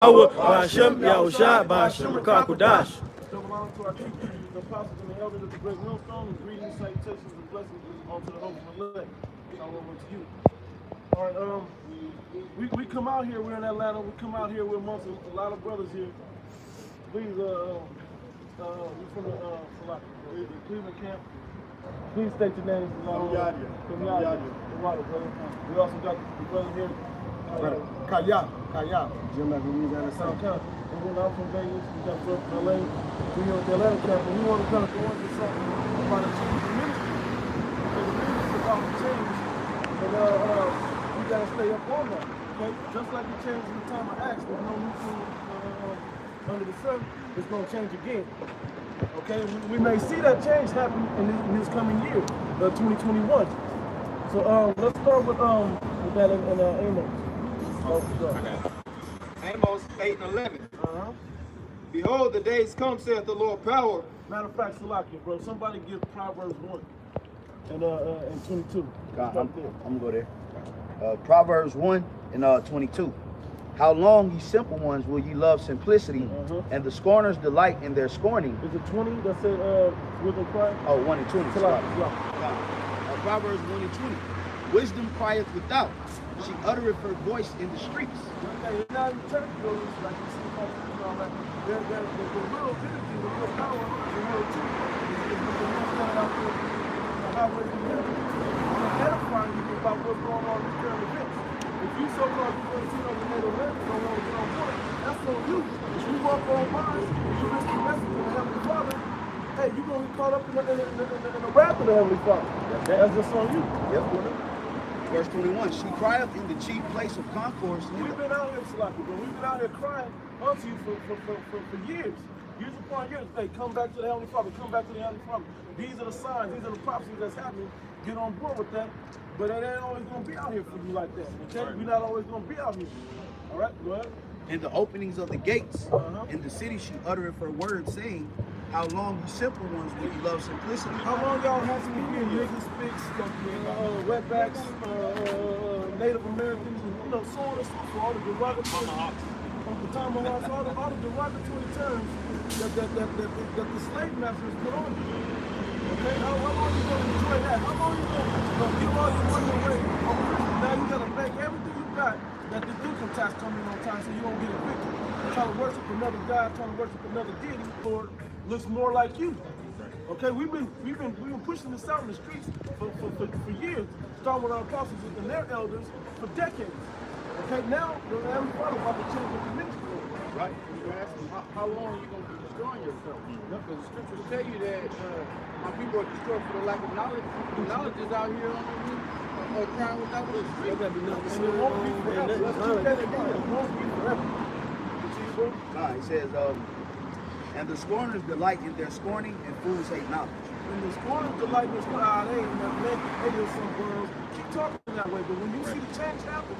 Ba'ashem Yahusha Ba'ashem Rakakwadash. Double honor to our chief preachers, the apostles, and the elders of the great millstone, and greetings, salutations, and blessings unto the hopeful elect. Shalom unto you. All right, we come out here, we're in Atlanta, we come out here, we're amongst a lot of brothers here. Please, we're from the Cleveland camp. Please state your names. From Yadi. We also got the brother here. Kaya. Jim, Louisiana. And then I'm from Vegas. We got brother from LA. We're here at the Atlanta camp, and we want to kind of go into something about a change in ministry. Because the ministry is about to change, and we got to stay up on that. Okay? Just like it changed in the time of Acts, there's no new thing under the sun. It's going to change again. Okay, we may see that change happen in this coming year, 2021. So let's start with that in Amos. Amos 8:11. Behold, the days come, saith the Lord power. Matter of fact, Salakia, bro, somebody give Proverbs 1 and 22. I'm gonna go there. Proverbs 1 and 22. How long, ye simple ones, will ye love simplicity, and the scorners delight in their scorning? Is it 20 that said wisdom cry? Oh, 1 and 20. Proverbs 1 and 20. Wisdom crieth without, she uttereth her voice in the streets. Okay, it's not in church buildings like you see folks and all that. The real dignity, the real power, the real truth is the one standing out there in the highways and hedges. And edifying you about what's going on in these current events. If you so-called Latino Americans don't want to get on board, that's on you. If you walk on Mars, you miss the message of the Heavenly Father, hey, you're going to get caught up in the wrath of the Heavenly Father. That's just on you. Yes, brother. Verse 21, she crieth in the chief place of concourse. We've been out here, Salaki, but we've been out here crying unto you for years. Years upon years. Hey, come back to the Heavenly Father, come back to the Heavenly Father. These are the signs, these are the prophecies that's happening. Get on board with that. But it ain't always going to be out here for you like that, okay? We're not always going to be out here. All right, go ahead. In the openings of the gates, in the city she uttereth her word, saying, how long, you simple ones, will you love simplicity? How long y'all have to be here? Niggas, spics, wetbacks, Native Americans, and so on and so forth, all the derogatory, all the derogatory terms that the slave masters put on you. Okay, how long are you going to enjoy that? How long are you going to give all your money away on Christmas? Now you got to bank everything you got that the income tax come in on time so you don't get evicted. Trying to worship another God, trying to worship another deity, Lord, looks more like you. Okay, we've been pushing this out in the streets for years, starting with our apostles and their elders for decades. Okay, now the Heavenly Father about to change the ministry. Right. You ask them, how long are you going to be destroying yourself? Because the scriptures tell you that my people are destroyed for the lack of knowledge. The knowledge is out here on the roof, crying without the street. And it won't be forever. Let's keep that in mind. It won't be forever. It says, and the scorners delight in their scorning, and fools hate knowledge. And the scorners delight in their scorning, they ain't nothing. They just some girls. Keep talking that way, but when you see the change happen,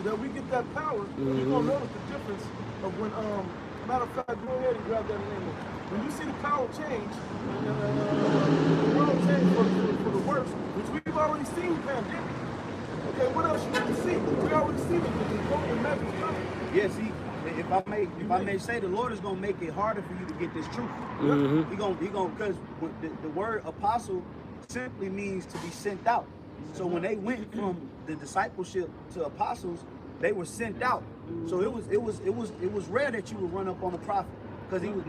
that we get that power, you're going to notice the difference of when, matter of fact, go ahead and grab that name. When you see the power change, the world change for the worse, which we've already seen pandemic. Okay, what else you want to see? We already see the COVID measures coming. Yeah, see, if I may say, the Lord is gonna make it harder for you to get this truth. He gonna because the word apostle simply means to be sent out. So when they went from the discipleship to apostles, they were sent out. So it was rare that you would run up on a prophet, because he was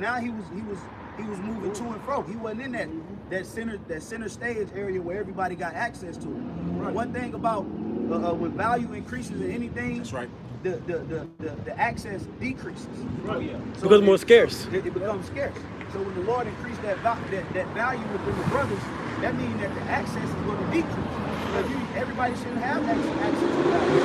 moving to and fro. He wasn't in that center stage area where everybody got access to it. Right. One thing about when value increases in anything, That's right. The access decreases. Right. So Because more scarce. It becomes scarce. So when the Lord increased that value within the brothers, that means that the access is going to decrease. Because everybody shouldn't have access to value.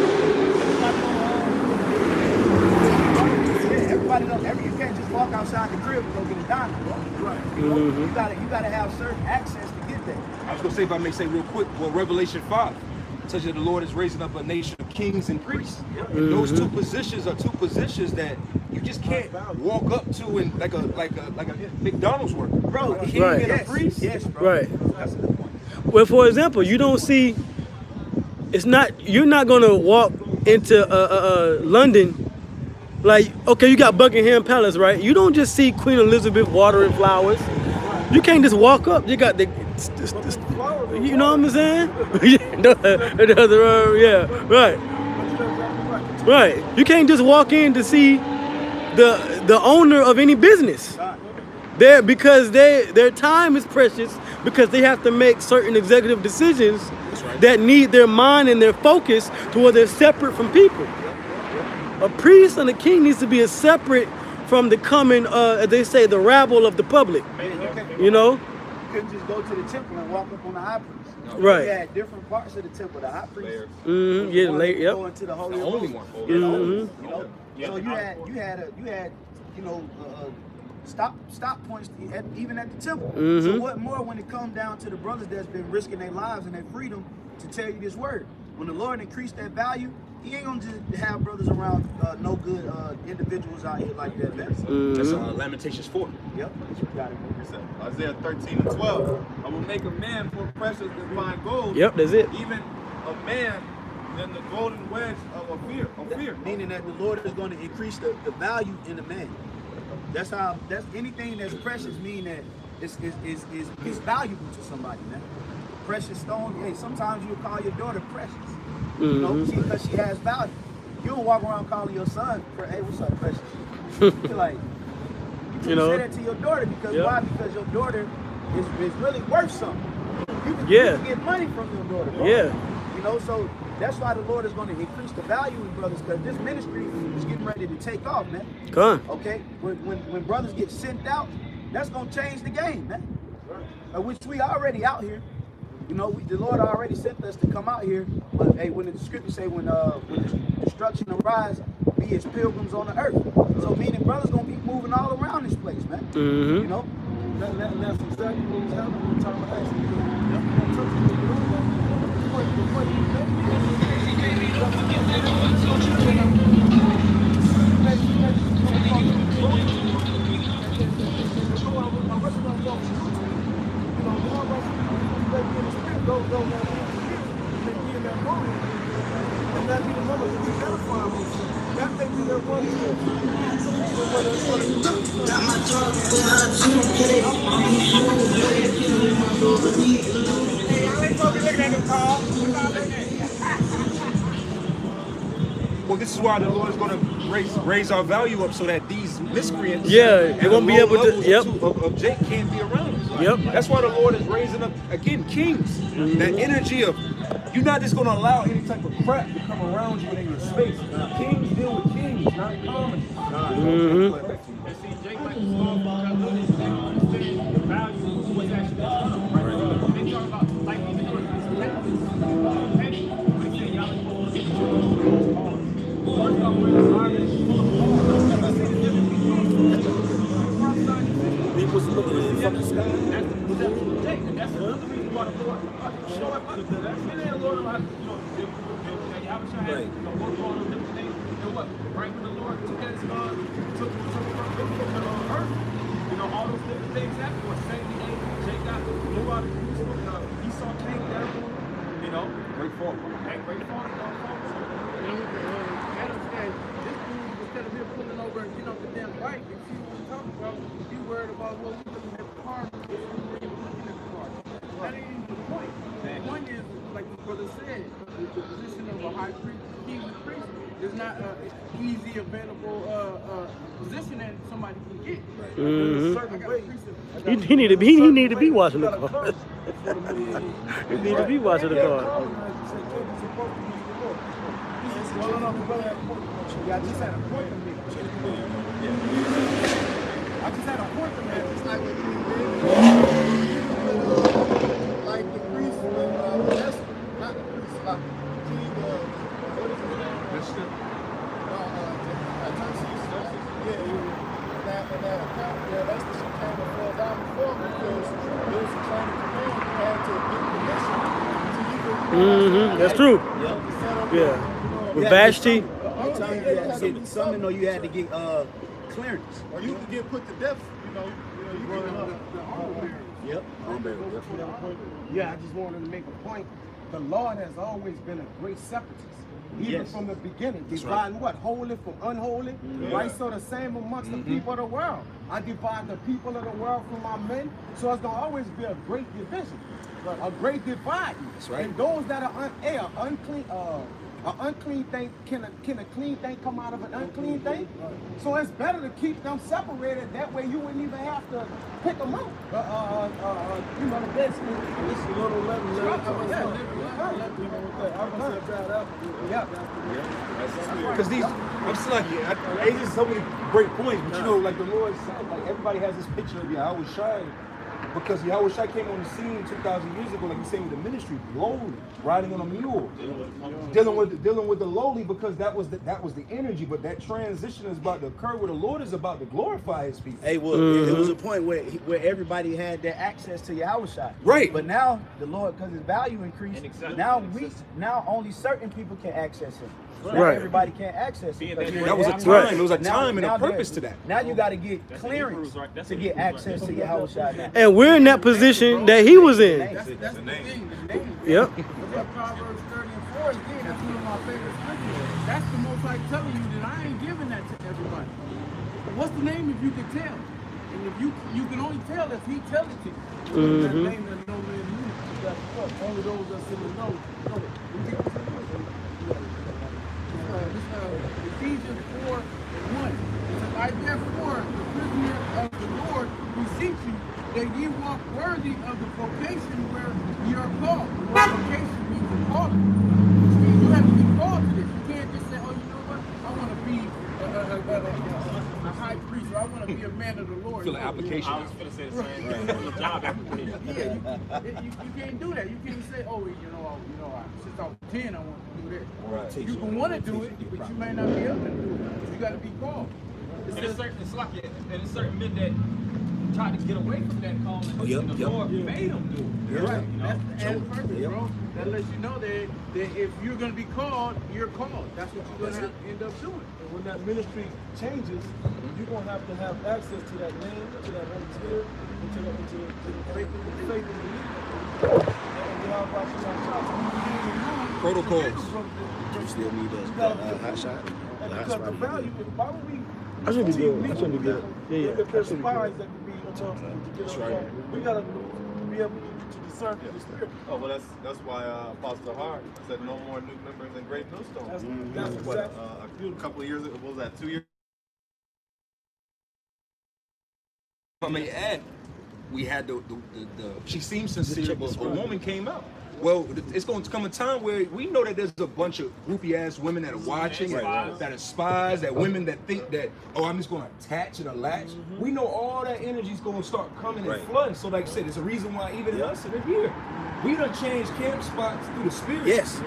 Everybody knows. You can't just walk outside the crib and go get a diamond. Right. You gotta have certain access to get there. I was going to say, if I may say real quick, well, Revelation 5 tells you the Lord is raising up a nation of kings and priests. And those two positions are two positions that you just can't walk up to in like a McDonald's worker. Bro, a king and a priest. Yes, bro. Right. That's a good point. Well, for example, you don't see. You're not gonna walk into London Like, okay, you got Buckingham Palace, right? You don't just see Queen Elizabeth watering flowers. You can't just walk up. You got the, you know what I'm saying? Yeah, right, right. You can't just walk in to see the owner of any business. There, because their time is precious, because they have to make certain executive decisions that need their mind and their focus to where they're separate from people. A priest and a king needs to be a separate from the common, as they say, the rabble of the public. You know? You couldn't just go to the temple and walk up on the high priest. Right. You had different parts of the temple. The high priest. Yeah, late. Yep. Go into the holy only of one. holies. You know? So you had stop points even at the temple. So what more when it comes down to the brothers that's been risking their lives and their freedom to tell you this word? When the Lord increased that value, He ain't gonna just have brothers around no good individuals out here like that, man. That's Lamentations 4. Yep, you got it. Isaiah 13:12. I will make a man more precious than fine gold. Yep, that's it. Even a man than the golden wedge of fear. Meaning that the Lord is going to increase the value in a man. That's anything that's precious mean that is valuable to somebody, man. Precious stone. Hey, sometimes you'll call your daughter precious. You know, because she has value. You don't walk around calling your son, hey, what's up, precious? You're like, you know, say that to your daughter because why? Because your daughter is really worth something. You can get money from your daughter. Bro. Yeah. You know, so that's why the Lord is going to increase the value in brothers, because this ministry is getting ready to take off, man. Come on. Okay? When brothers get sent out, that's going to change the game, man. Which we already out here. You know, the Lord already sent us to come out here. But hey, when the scriptures say when destruction arise, be as pilgrims on the earth. So meaning brothers gonna be moving all around this place, man. You know? That's exactly what was happening with time of accident. Well, this is why the Lord is going to raise our value up so that these miscreants, they won't be able to. of Jake can't be around us. Yep. That's why the Lord is raising up again kings. That energy of you're not just going to allow any type of crap to come around you in your space. Kings deal with kings, not common. And see, Jake like the small because they don't understand the value of what's actually going on. Right? They talk about, like, even though it's petty, they say, y'all supposed to get the cars. First off, we're in the harvest full of cars. I see the difference between People looking from the sky. that's the perception of Jake. And that's another reason why the Lord show up under that. It ain't a Lord about, Yahushua had work on them different things. And what? Right when the Lord took his took earth, all those different things happened. What 70 days, Jake got blew out of Jerusalem. Esau came down. Great fall. And great fall. Adam said, this dude, instead of him pulling over and getting off the damn bike and see what we're talking about, he worried about what we're looking at the car. That ain't even the point. The point is, like the brother said, the position of a high priest, king and priest, is not an easy, available position that somebody can get. He need to be watching the car. He need to be watching the car. I just had a point to make. I just had a point to make. It's like what like the priest, not the priest, like king, what is his name? And that account there, that's the account that fell down before because there was a chain of command you had to get permission to even. That's true. Yeah. With Vashti. Sometimes you had to get something, or you had to get clearance. Or you could get put to death, you get the armor bearer. Yep. Yeah, I just wanted to make a point. The Lord has always been a great separatist. even Yes. from the beginning, That's dividing what? Holy from unholy, right? So the same amongst the people of the world. I divide the people of the world from my men, so it's going to always be a great division, a great divide. That's right. And those that are unclean, an unclean thing, can a clean thing come out of an unclean thing? So it's better to keep them separated. That way you wouldn't even have to pick them out. You know, the best thing. This is a little level. Because these, I'm still like, it's just so many great points, but you know, like the Lord said, like everybody has this picture of Yahweh Shai, because Yahweh Shai came on the scene 2,000 years ago, like you saying, with the ministry, lowly, riding on a mule, dealing with the lowly, because that was the energy. But that transition is about to occur, where the Lord is about to glorify His people. Hey, well, it was a point where everybody had their access to Yahushua. Right. But now the Lord, because His value increased, now only certain people can access Him. Now Right. everybody can't access Him. That was a time. There was a time and a purpose to that. Now you got to get clearance to get access to Yahushua now. And we're in that position that he was in. That's the thing. The name. Yep. Proverbs 30 and 4 again, that's one of my favorite scriptures. That's the most like telling you that I ain't giving that to everybody. What's the name if you can tell? And if you can only tell if he tells it to you. That name that no man knew. You got to fuck. Only those that's in the know. Ephesians 4 and 1. It says, I therefore, the prisoner of the Lord, beseech you that ye walk worthy of the vocation where ye are called. The word vocation means a calling. Which means you have to be called to this. You can't just say, oh, you know what? I want to be a high priest, or I want to be a man of the Lord. Feel the application. I was going to say the same thing. On the job application. Yeah, you can't do that. You can't say, oh, since I was 10, I want to do this. Right. You can want to do it, but you may not be able to do it. You got to be called. And it's like certain men that tried to get away from that calling, and the Lord made them do it. You're right. You know? That's the end purpose, bro. That lets you know that if you're going to be called, you're called. That's what you're going to end up doing. And when that ministry changes, you're going to have access to that name, to that Holy Spirit, and to the faith and belief. Protocols. You still need a hot shot. And because the value, why would we? I should be good. I should be good. Yeah. If there's spies that could be to get us, we gotta be able to discern the spirit. Oh, well, that's why Apostle Hart said no more new members in Great Millstone. That's What, exactly. a couple of years ago, what was that, 2 years? I may add, we had the she seemed sincere, but a woman came out. Well, it's going to come a time where we know that there's a bunch of groupie ass women that are watching, that are spies, that women that think that, oh, I'm just going to attach and latch. We know all that energy is going to start coming and flooding. So, like I said, it's a reason why even us in here, we done changed camp spots through the spirit. Yes.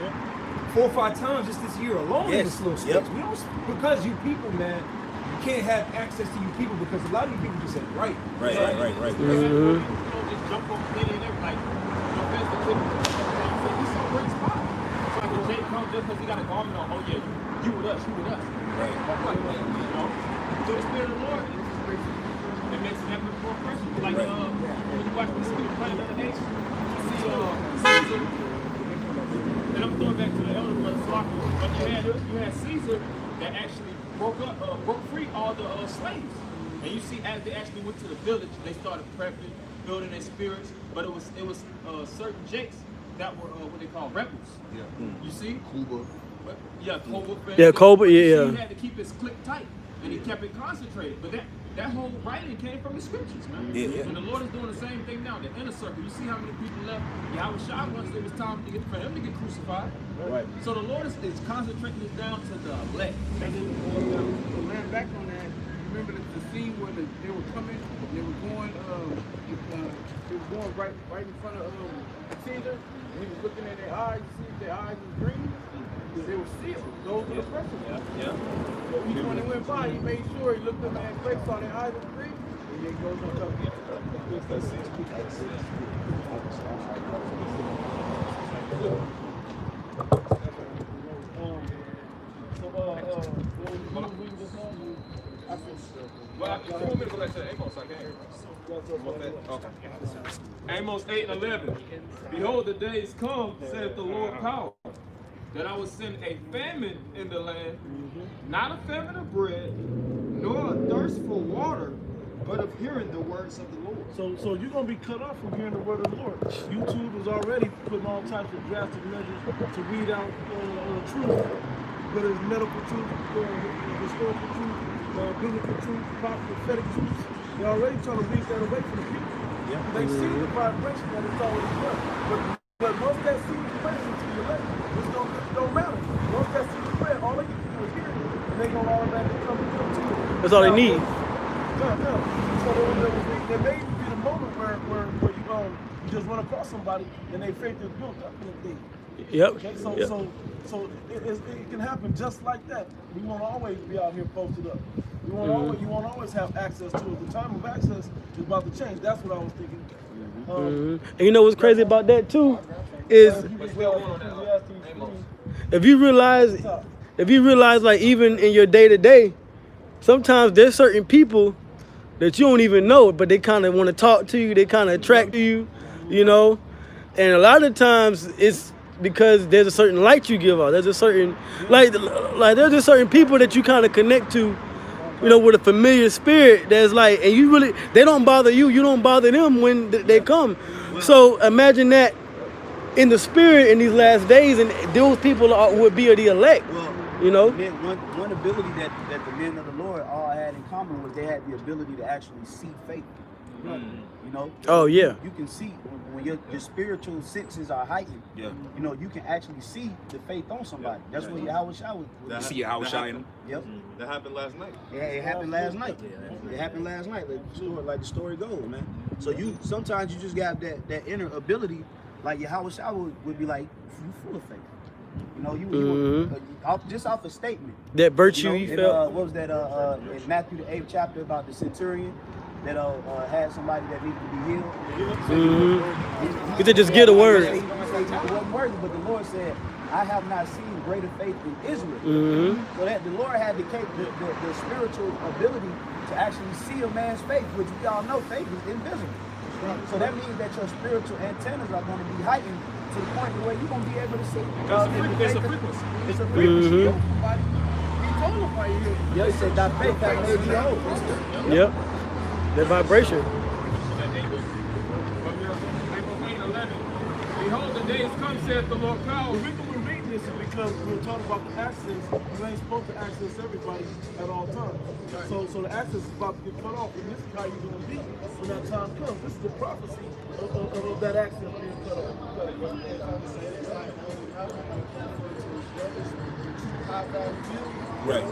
4 or 5 times just this year alone in this little space. We don't, because you people, man, you can't have access to you people because a lot of you people just say, right. Just jump on any and everything. Like, that's the kid. He's so great spot. So like when Jay comes just because he got a garment on, oh yeah, you with us. Right. So the Spirit of the Lord, it makes it that much more precious. Like when you watch the Spirit play the other day, you see Caesar, and I'm going back to the elder brother Soccer, but you had Caesar that actually broke free all the slaves. And you see, as they actually went to the village, they started prepping, building their spirits. But it was certain jakes that were what they call rebels. Yeah. You see? Cuba. Koba. Yeah, Koba, He yeah. had to keep his click tight, and he kept it concentrated. But that whole writing came from the scriptures, man. Yeah. And the Lord is doing the same thing now. The inner circle. You see how many people left Yahushua once it was time for him to get crucified. Right. So the Lord is concentrating this down to the elect. And then to land back on that, remember the scene where they were coming, they were going, right in front of Caesar, and he was looking at their eyes, you see if their eyes was green, they were sealed. Those were the pressures. Yeah. So each one that went by, he made sure he looked up at their face, saw their eyes were green, and then goes on top. Well, if you want me to go back to Amos, I can. Okay. Amos 8 and 11. Behold, the days come, saith the Lord power, that I would send a famine in the land, not a famine of bread, nor a thirst for water, but of hearing the words of the Lord. So you're gonna be cut off from hearing the word of the Lord. YouTube is already putting all types of drastic measures to weed out truth, whether it's medical truth, historical truth, biblical truth, prophetic truth. They're already trying to weed that away from the people. They see the vibration that it's already done. But once that seed is planted into your life, it don't matter. Once that seed is planted, all they can do is hear it, and they're gonna automatically come to it. That's all they need. No. So there may be the moment where you just run across somebody and their faith is built up in the Yep. Okay, Yep. so it can happen just like that. We won't always be out here posted up. You won't always have access to it. The time of access is about to change. That's what I was thinking. And you know what's crazy about that too is if you realize like even in your day to day, sometimes there's certain people that you don't even know, but they kind of want to talk to you. They kind of attract to you, you know. And a lot of times it's because there's a certain light you give out. There's a certain like there's just certain people that you kind of connect to, you know, with a familiar spirit that's like, and you really, they don't bother you, you don't bother them when they come. So imagine that in the spirit in these last days, and those people would be the elect, you know. One ability that the men of the Lord all had in common was they had the ability to actually see faith. You know. Oh yeah. You can see when your spiritual senses are heightened. Yeah. You know, you can actually see the faith on somebody. That's what Yahweh Shai would. You see Yahweh Shai in them. Yep. That happened last night. Yeah, it happened last night. It happened last night. Like the story goes, man. So you sometimes you just got that inner ability, like Yahweh Shai would be like, you full of faith. You know, you just off a statement. That virtue you felt. What was that? In Matthew the 8th chapter about the centurion that had somebody that needed to be healed. You could just get a word. He wasn't worthy, but the Lord said, I have not seen greater faith in Israel. So that the Lord had the spiritual ability to actually see a man's faith, which we all know faith is invisible. So that means that your spiritual antennas are going to be heightened to the point where you're going to be able to see. It's a frequency. It's a frequency. Yeah, he said that faith that made you whole. Yep. That vibration. Behold, the days come, saith the Lord God. The reason we're reading this is because we're talking about the access. You ain't supposed to access everybody at all times. So the access is about to get cut off, and this is how you're going to be when that time comes. This is the prophecy of that access being cut off. Right.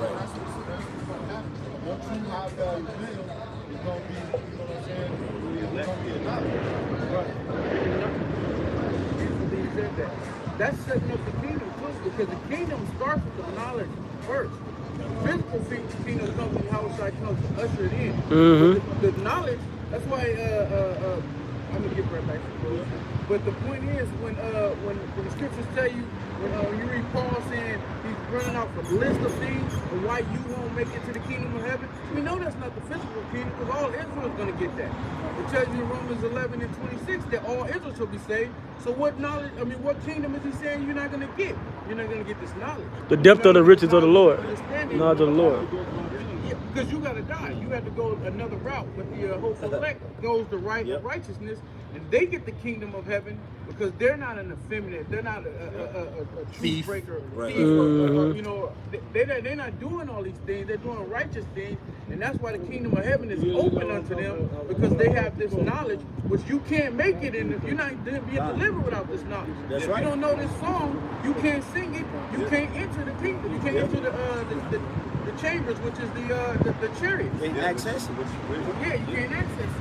Your true high value bill is going to be, you know what I'm saying, it's going to be a dollar. Right. That's setting up the kingdom too, because the kingdom starts with the knowledge first. The physical kingdom comes when Yahushua comes to usher it in. But the knowledge, that's why I'm gonna get right back to it. But the point is, when the scriptures tell you, when you read Paul saying he's running off a list of things of why you won't make it to the kingdom of heaven, we know that's not the physical kingdom, because all Israel is going to get that. It tells you in Romans 11 and 26 that all Israel shall be saved. So what knowledge? I mean, what kingdom is he saying you're not going to get? You're not going to get this knowledge. The depth of the riches of the Lord. Knowledge of the Lord. Yeah, because you got to die. You have to go another route. But the hopeful elect goes the righteousness, and they get the kingdom of heaven because they're not an effeminate. They're not a truth breaker, thief, or, you know, they're not doing all these things. They're doing righteous things, and that's why the kingdom of heaven is open unto them, because they have this knowledge, which you can't make it in. You're not being delivered without this knowledge. If you don't know this song, you can't sing it. You can't enter the kingdom. You can't enter the chambers, which is the chariot. You can't access it. Yeah, you can't access it.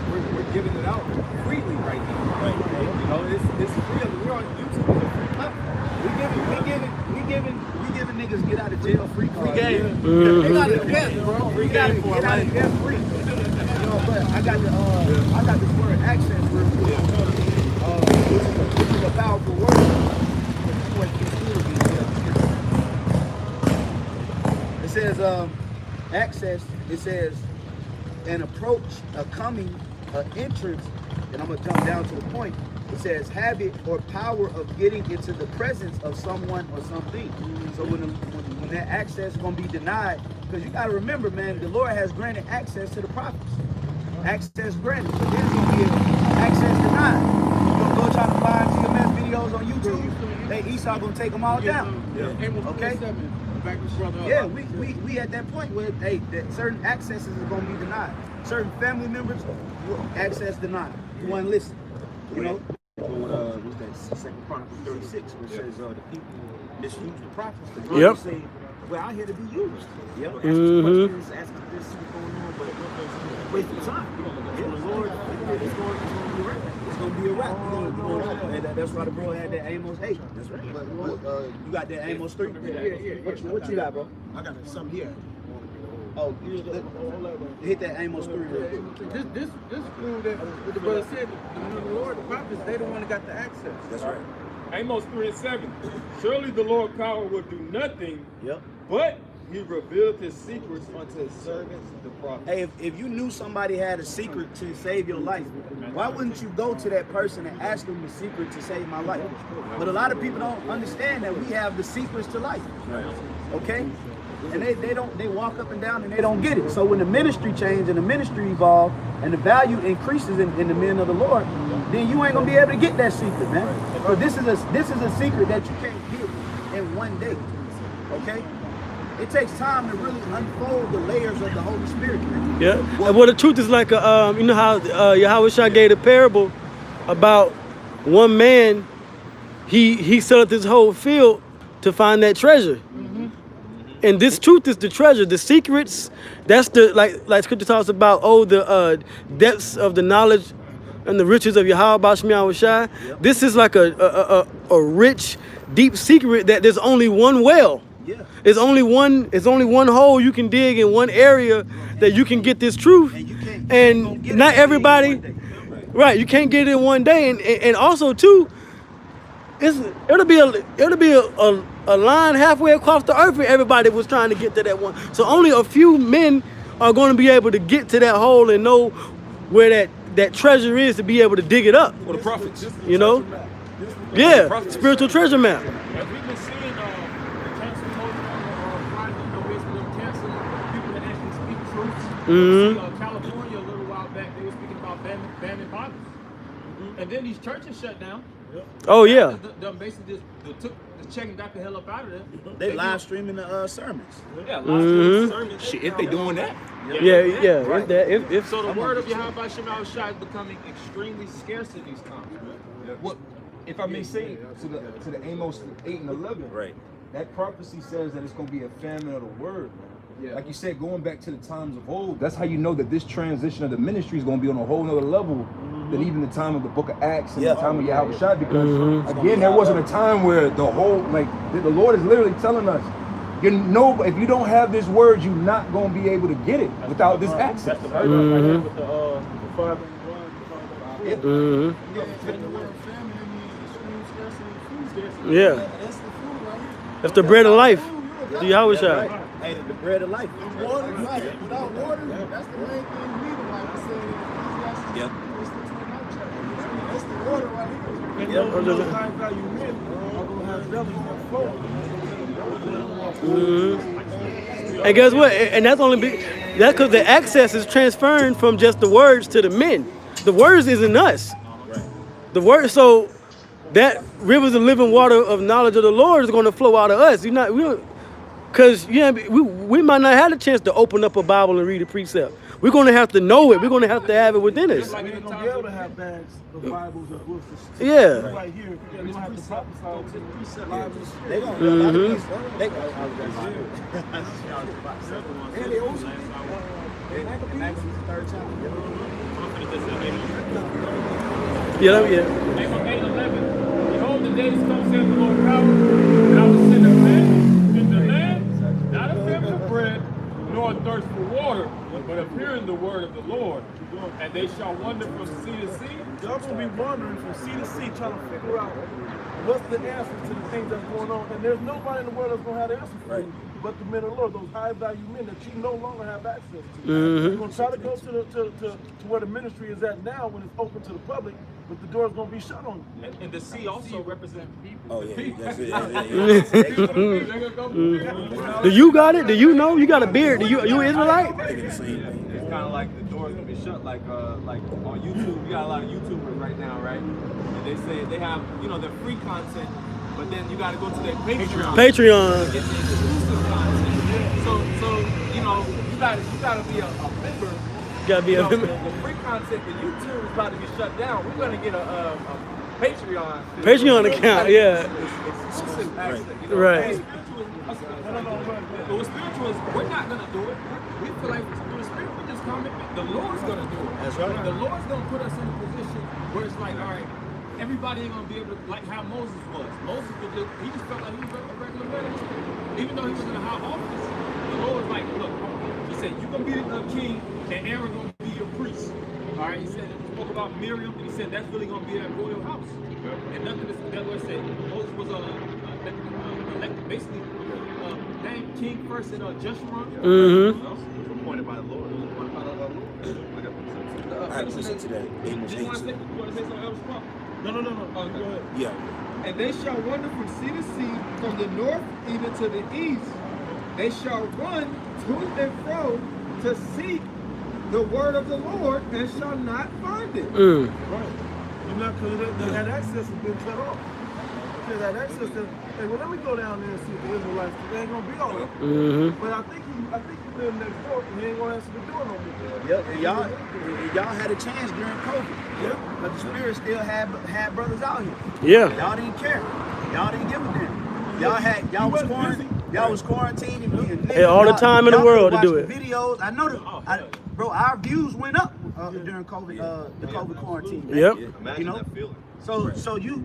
We're giving it out freely right now. Right. You know, it's free. We're on YouTube. It's a free platform. We giving niggas get out of jail free card. Free game. They got to invest, bro. Free You got to game for get out of jail free. You know, but I got this word access real quick. This is a powerful word. It says access. It says an approach, a coming, an entrance, and I'm gonna jump down to the point. It says habit or power of getting into the presence of someone or something. So when that access is going to be denied, because you got to remember, man, the Lord has granted access to the prophets. Access granted, but then he's going to give access denied. You're going to go try to find TMS videos on YouTube, they Esau going to take them all down. Okay? Yeah, we at that point where that certain accesses are going to be denied. Certain family members, access denied. You want to listen, you know? What's that? 2 Chronicles 36, where it says the people misuse the prophets. Yep. Say, we're out here to be used. Yep. Asking questions, asking this, what's going on, but waste of time. Yeah, the Lord, it's going to be a wrap. It's going to be a wrap. That's why the bro had that Amos 8. That's right. But you got that Amos 3? Yeah. What you got, bro? I got some here. Oh, hit that Amos 3 real quick. This food that what the brother said, the Lord, the prophets, they the one that got the access. That's right. Amos 3:7. Surely the Lord power will do nothing, Yep. but he revealed his secrets unto his servants, the prophets. Hey, if you knew somebody had a secret to save your life, why wouldn't you go to that person and ask them the secret to save my life? But a lot of people don't understand that we have the secrets to life. Okay? And they walk up and down and they don't get it. So when the ministry change and the ministry evolve and the value increases in the men of the Lord, then you ain't gonna be able to get that secret, man. But this is a secret that you can't get in one day. Okay? It takes time to really unfold the layers of the Holy Spirit, man. Yeah. Well, the truth is like, you know how Yahweh gave the parable about one man, he sold his whole field to find that treasure. And this truth is the treasure. The secrets, that's the, like scripture talks about, the depths of the knowledge and the riches of Yahweh Bashmi Yahushai. Yep. This is like a rich, deep secret that there's only one well. Yeah. It's only one hole you can dig in one area that you can get this truth. And not everybody, right, you can't get it in one day. And also too, it'll be a line halfway across the earth where everybody was trying to get to that one. So only a few men are going to be able to get to that hole and know where that treasure is to be able to dig it up. Well, the prophets. You know? Yeah, spiritual treasure map. As we've been seeing, cancel culture on Friday, basically canceling people that actually speak truth. See, California a little while back, they were speaking about banning Bibles. And then these churches shut down. Oh yeah. Basically just took the check and got the hell up out of there. They live streaming the sermons. Yeah, live streaming sermons. Shit, if they doing that. Yeah. Right. If So the word of Yahweh Shema Shai is becoming extremely scarce in these times, man. What, if I may say, to the Amos 8 and 11, Right. that prophecy says that it's going to be a famine of the word, man. Yeah. Like you said, going back to the times of old, that's how you know that this transition of the ministry is going to be on a whole nother level than even the time of the book of Acts and the time of Yahweh Shai, because again, there wasn't a time where the whole, like, the Lord is literally telling us, if you don't have this word, you're not going to be able to get it without this access. That's the part with the 5 and 1, yeah. That's the bread of life. The Yahweh Shai. Hey, the bread of life. Water, right. Without water, that's the main thing we need. Like I said, Yep. that's the water right here. And those high value men are going to have bellies that fold. And guess what? And that's because the access is transferring from just the words to the men. The words isn't us. The word, so that rivers of living water of knowledge of the Lord is going to flow out of us. Because we might not have the chance to open up a Bible and read a precept. We're going to have to know it. We're going to have to have it within us. Like they're going to be able to have bags of Bibles and books. Yeah. Right here, they're going to have to prophesy to the precept Bibles. They going to And they also Yeah. Amos 8:11. Behold, the days come, saith the Lord power, and I will send a famine in the land, not a famine of bread, nor a thirst for water, but of hearing the word of the Lord. And they shall wander from sea to sea. Y'all going to be wandering from sea to sea trying to figure out what's the answer to the things that's going on? And there's nobody in the world that's going to have the answer for you but the men of the Lord, those high value men that you no longer have access to. You're going to try to go to where the ministry is at now when it's open to the public, but the door's going to be shut on you. And the sea also represents people. Oh yeah, that's it. Do you got it? Do you know? You got a beard. You Israelite? It's kind of like the door's gonna be shut. Like on YouTube, you got a lot of YouTubers right now, right? And they say they have, their free content, but then you got to go to their Patreon. To get the exclusive content. So you gotta be a member. Gotta be a member. The free content, the YouTube is about to be shut down. We're gonna get a Patreon. Patreon account, yeah. Exclusive access. Right. But with spirituals, we're not gonna do it. We feel like through the spirit, we just come in. The Lord's gonna do it. That's right. The Lord's gonna put us in a position where it's like, all right, everybody ain't gonna be able to, like how Moses was. Moses he just felt like he was a regular man. Even though he was in a high office, the Lord was like, look, he said, you're gonna be the king, and Aaron gonna be your priest. All right, he said, he spoke about Miriam, and he said that's really gonna be that royal house. And nothing is, that Lord said, Moses was elected, basically, named king first in Joshua. Appointed by the Lord. I have to listen to that Amos 8. You want to say something else? No. Go ahead. Yeah. And they shall wander from sea to sea, from the north even to the east. They shall run to and fro to seek the word of the Lord and shall not find it. Right. You're not, because that access has been cut off. Because that access to, hey, well, let me go down there and see if the Israelites, they ain't gonna be all that. But I think you live next door and you ain't gonna answer the door no more. Yep. And y'all had a chance during COVID. Yep. But the Spirit still had brothers out here. Yeah. Y'all didn't care. Y'all didn't give a damn. Y'all was quarantined. Y'all was quarantined. Had all the time in the world to do it. Videos. I know that, bro. Our views went up during COVID. The COVID quarantine. Man. Yep. Imagine that feeling. So you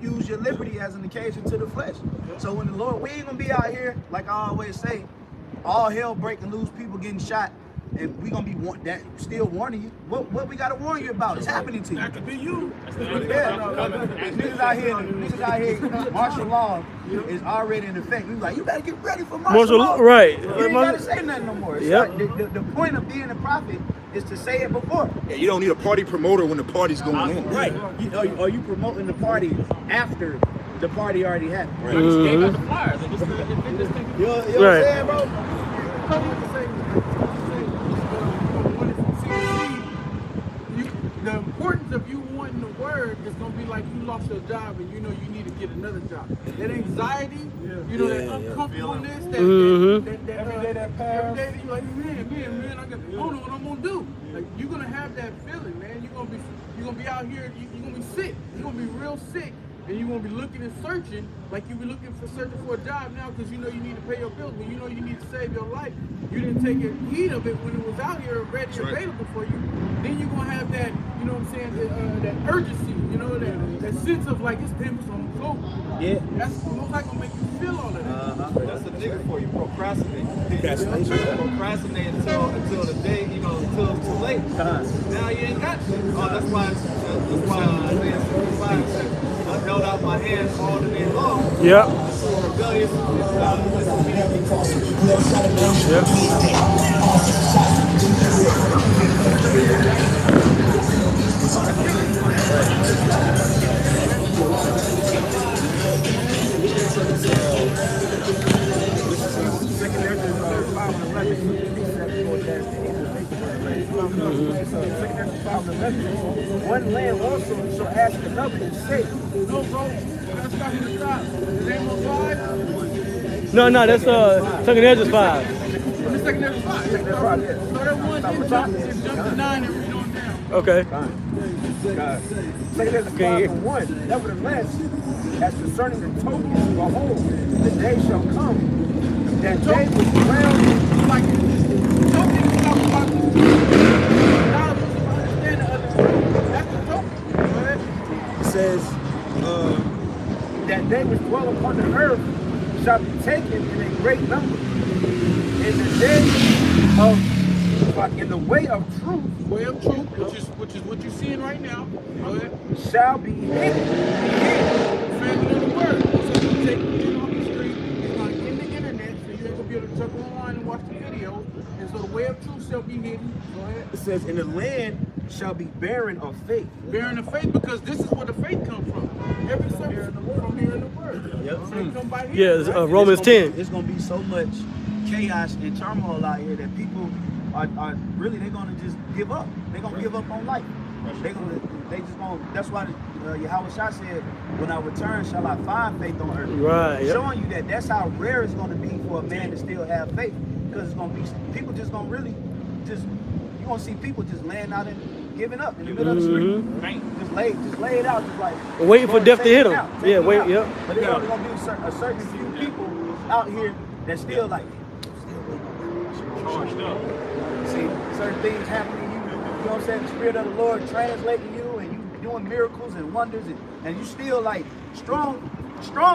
use your liberty as an occasion to the flesh. So when the Lord, we ain't gonna be out here like I always say, all hell breaking loose, people getting shot, and we gonna be still warning you. What we gotta warn you about? It's happening to you. That could be you. Yeah, niggas out here, martial law is already in effect. We like, you better get ready for martial law. Right. You ain't gotta say nothing no more. It's like the point of being a prophet is to say it before. Yeah, you don't need a party promoter when the party's going on. Right. Are you promoting the party after the party already happened? Right. Just gave out the flyers. And this thing. You know what I'm saying, bro? The importance of you wanting the word is going to be like you lost your job and you know you need to get another job. That anxiety, that uncomfortableness, that every day that you're like, man, I don't know what I'm going to do. Like, you're going to have that feeling, man. You're going to be out here, you're going to be sick. You're going to be real sick. And you're going to be looking and searching like you be searching for a job now because you know you need to pay your bills. When you know you need to save your life, you didn't take heed of it when it was out here ready and available for you. Then you're going to have that, you know what I'm saying, that urgency, that sense of like, it's time for something close. Yeah. That's most likely going to make you feel all of that. That's the nigga for you, procrastinate. Procrastinate until the day, until it's too late. Now you ain't got shit. That's why Isaiah 65 said, I held out my hands all the day long. Yep. So rebellious. One land also shall ask another and say, no, bro, that's not in the top. It ain't no 5. No, that's Second Ezra 5. The second Ezra 5. So that one jump to 9 and read on down. Okay. Second Ezra 5:1. Nevertheless, as concerning the tokens, behold, the day shall come that they will dwell Like, token is talking about the knowledge, understanding of the truth. That's the token. Right? It says that they which dwell upon the earth shall be taken in a great number. In the day of But in the way of truth, Way of truth, which is what you're seeing right now. Go ahead. shall be hidden. Translate the word. So you take it off the street, it's going to in the internet, so you're going to be able to jump online and watch the videos. And so the way of truth shall be hidden. Go ahead. It says, in the land shall be barren of faith. Bearing the faith, because this is where the faith comes from. Every service from hearing the word. Yep. Faith come by Yeah, hearing, it's, right? Romans 10. It's gonna be so much chaos and turmoil out here that people are really they're gonna just give up. They're gonna give up on life. That's why Yahweh Shah said, when I return shall I find faith on earth. Right, yep. Showing you that that's how rare it's gonna be for a man to still have faith. Because it's gonna be people just gonna really just you're gonna see people just laying out and giving up in the middle of the street. Just lay it out, just like Waiting for Lord, death to take hit it him. out, take Yeah, it wait, out. yep. But there's only gonna be a certain few people out here that still like Charged up. see certain things happening to you. You know what I'm saying? The Spirit of the Lord translating you, and you doing miracles and wonders, and you still like strong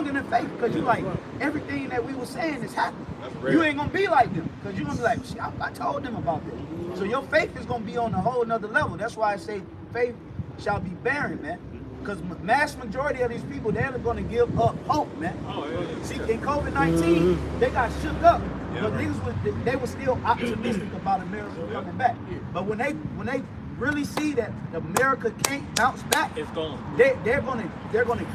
in the faith, because you like everything that we were saying is happening. You ain't gonna be like them, because you're gonna be like, "Shit, I told them about this." So your faith is gonna be on a whole nother level. That's why I say faith shall be barren, man. Because mass majority of these people, they're gonna give up hope, man. See, in COVID-19, they got shook up. But niggas they were still optimistic about America coming back. But when they really see that America can't bounce back, It's gone. they're gonna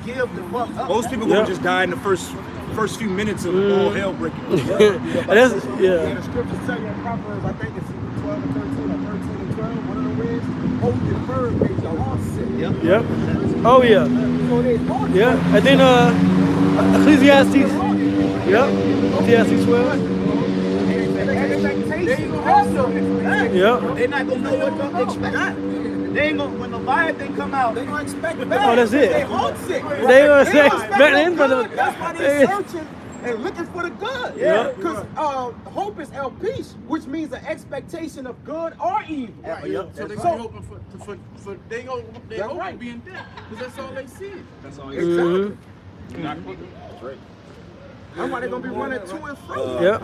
give the fuck up. Most people gonna just die in the first few minutes of all hell breaking loose. And that's, Yeah, the scriptures tell you in Proverbs, I think it's 12 and 13 or 13 and 12, one of the ways, hold the firm makes your heart sick. yep. Oh, yeah. So they hold Yeah. And then Ecclesiastes. Yep. Ecclesiastes 12. expectation also. Yep. They're not gonna know what to expect. They ain't gonna, when the Leviathan come out, They gonna expect Oh, bad. that's it. They homesick. They gonna say, expect man, no they- good. That's why they- they searching and looking for the good. Yeah. Because hope is el peace, which means an expectation of good or evil. Yep. So they So- gonna hoping for they hope That's right. to be in debt, because that's all they see. That's all Exactly. Exactly. That's why they're gonna be running to and fro. Yep.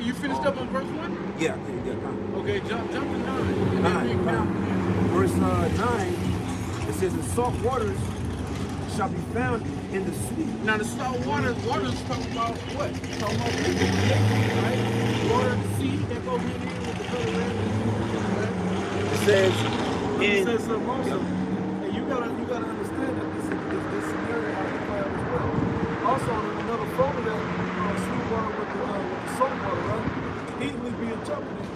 You finished up on verse 1? yeah. Okay, jump to 9. And then read down. Verse 9, it says, "The salt waters shall be found in the sea." Now the salt water is talking about what? It's talking about people, right? Water, the sea that goes in here with the color red. It says, It says something also, and you gotta understand that this scenario has to play out as well. Also, in another formula, sweet water with the salt water, right, easily be interpreted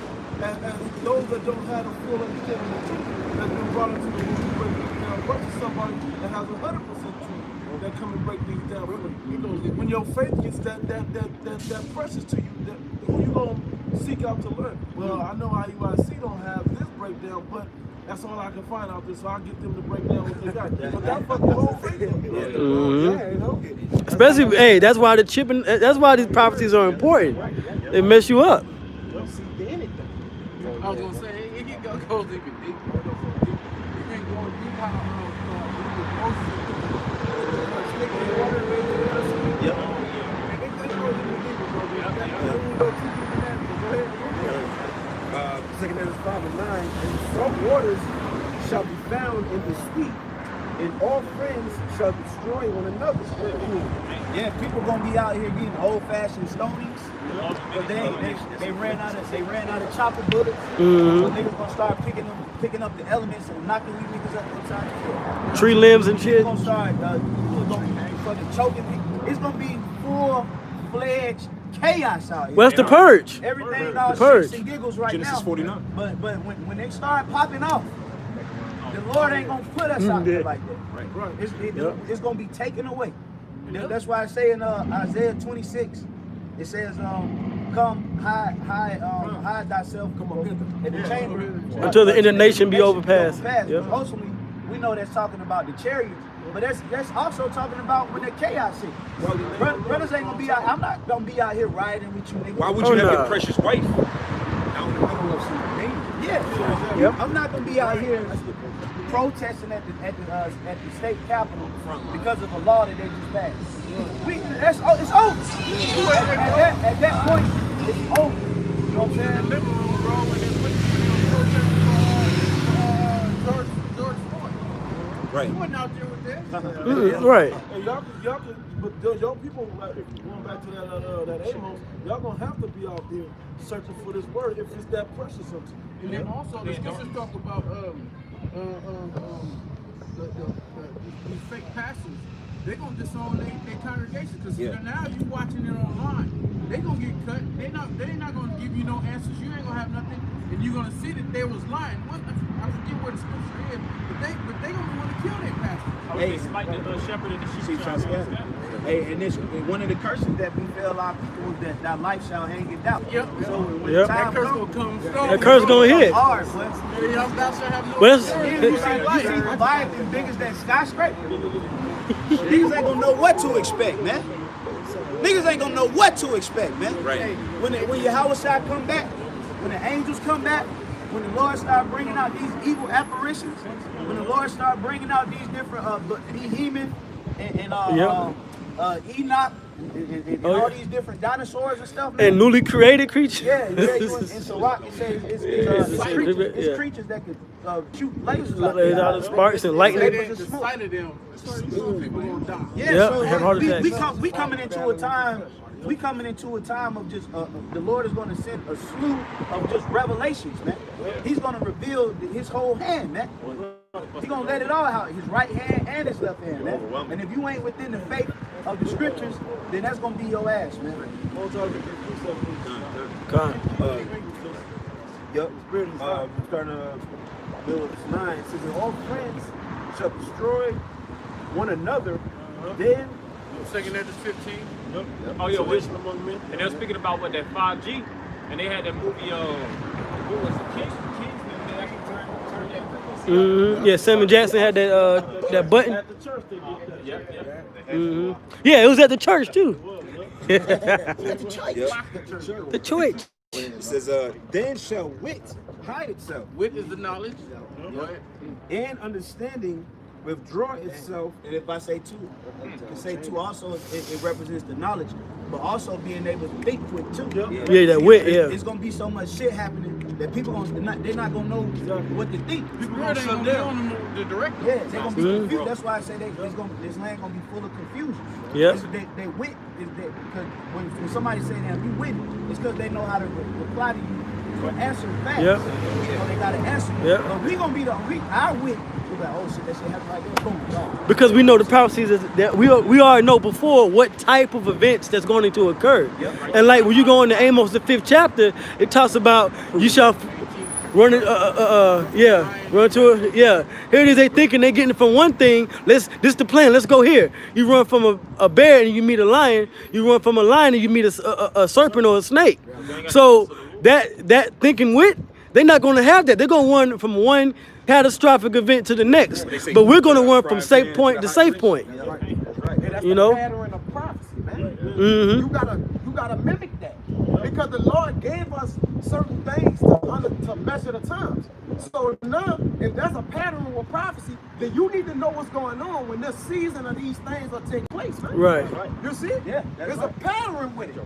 as those that don't have a full understanding of truth that's been brought into the room to break these down, versus somebody that has 100% truth that come and break these down. When your faith gets that precious to you, who you gonna seek out to learn? Well, I know IUIC don't have this breakdown, but that's all I can find out there, so I'll get them to break down what they got. But that fucking whole faith up. yeah, you know. Especially, hey, that's why that's why these prophecies are important. They mess you up. I was gonna say it goes even deeper. You can go deep how Second Ezra 5 and 9, "And the salt waters shall be found in the sweet, and all friends shall destroy one another." Yeah, people gonna be out here getting old-fashioned stonings, but they ran out of chopper bullets. So niggas gonna start picking up the elements and knocking these niggas up upside the head. Tree limbs and shit. People gonna start fucking choking people. It's gonna be full-fledged chaos out here. What's the purge? Everything all purge. shits and giggles right Genesis now. 49. But when they start popping off, the Lord ain't gonna put us out there like that. Right. It's gonna be taken away. That's why I say in Isaiah 26, it says, "Come hide thyself, come up in the chamber Until the inner nation be overpassed." Yep. Yep. Ultimately, we know that's talking about the chariots, but that's also talking about when the chaos hit. Brothers ain't gonna be out. I'm not gonna be out here riding with you niggas. Why would Oh, you have no. your precious wife out in the middle of some danger? Yeah. Yep. I'm not gonna be out here protesting at the state capitol because of a law that they just passed. It's over. At that point, it's over. You know what I'm saying? living room, bro, when they went to George Floyd. Right. You wasn't out there with this. Right. And y'all could, but y'all people, like, going back to that Amos, y'all gonna have to be out there searching for this word if it's that precious something. And then also the scriptures talk about these fake pastors. They're gonna disown their congregation because now you watching it online. They gonna get cut. They're not gonna give you no answers. You ain't gonna have nothing, and you're gonna see that they was lying. I forget what the scripture is, but they gonna want to kill their pastor. Hey, it's like the shepherd and the sheep shall scatter. Hey, and this one of the curses that we feel our people is that life shall hang it down. Yep. So when Yep. the time That curse comes, gonna come strong. That curse gonna hit. hard, boy. Thou shalt have no Well, You see Leviathan big as that skyscraper. Niggas ain't gonna know what to expect, man. Niggas ain't gonna know what to expect, man. Right. When Yahushua come back, when the angels come back, when the Lord start bringing out these evil apparitions, when the Lord start bringing out these different behemoth and Enoch and all these different dinosaurs and stuff, man. And newly created creatures. Yeah, in Sirach it says it's creatures that could shoot lasers Out of sparks and lightning. The sight of them, some people gonna die. Yeah, Yep, so have heart attacks. we coming into a time. We coming into a time of just the Lord is going to send a slew of just revelations, man. He's going to reveal His whole hand, man. He's going to let it all out, His right hand and His left hand, man. And if you ain't within the faith of the scriptures, then that's going to be your ass, man. God. Yep, starting to build this 9. It says, all friends shall destroy one another, then 2 Edges 15. Oh yeah, salvation among men. and they're speaking about what that 5G, and they had that movie. What was it? Kingsman. They actually turned that frequency. Yeah, Samuel Jackson had that button. At the church, they did that. Yep. Yeah, it was at the church too. Yep. The church. It says, then shall wit hide itself, Wit is the knowledge. Go ahead. And understanding withdraw itself. And if I say two, also it represents the knowledge, but also being able to think quick too. Yeah, that wit, yeah. It's gonna be so much shit happening that people they're not gonna know what to think. People ain't gonna be on the director. Yeah, they're gonna be confused. That's why I say this land gonna be full of confusion. Yep. They wit is that because when somebody say that you wit, it's because they know how to reply to you or answer fast. Yep. So they gotta answer. Yep. But we gonna be our wit. We're like, oh shit, that shit happened like that. Boom, gone. Because we know the prophecies that we already know before what type of events that's going to occur. And like when you go into Amos the 5th chapter, it talks about you shall run it, run to it. Yeah, here it is. They thinking they getting it from one thing. This the plan. Let's go here. You run from a bear and you meet a lion. You run from a lion and you meet a serpent or a snake. So that thinking wit, they're not going to have that. They're going to run from one catastrophic event to the next. But we're going to run from safe point to safe point. That's You the know? pattern of prophecy, man. Mm-hmm. You gotta mimic that because the Lord gave us certain things to measure the times. So now, if there's a pattern with prophecy, then you need to know what's going on when this season of these things are taking place, man. Right. You see? Yeah, There's a pattern with it.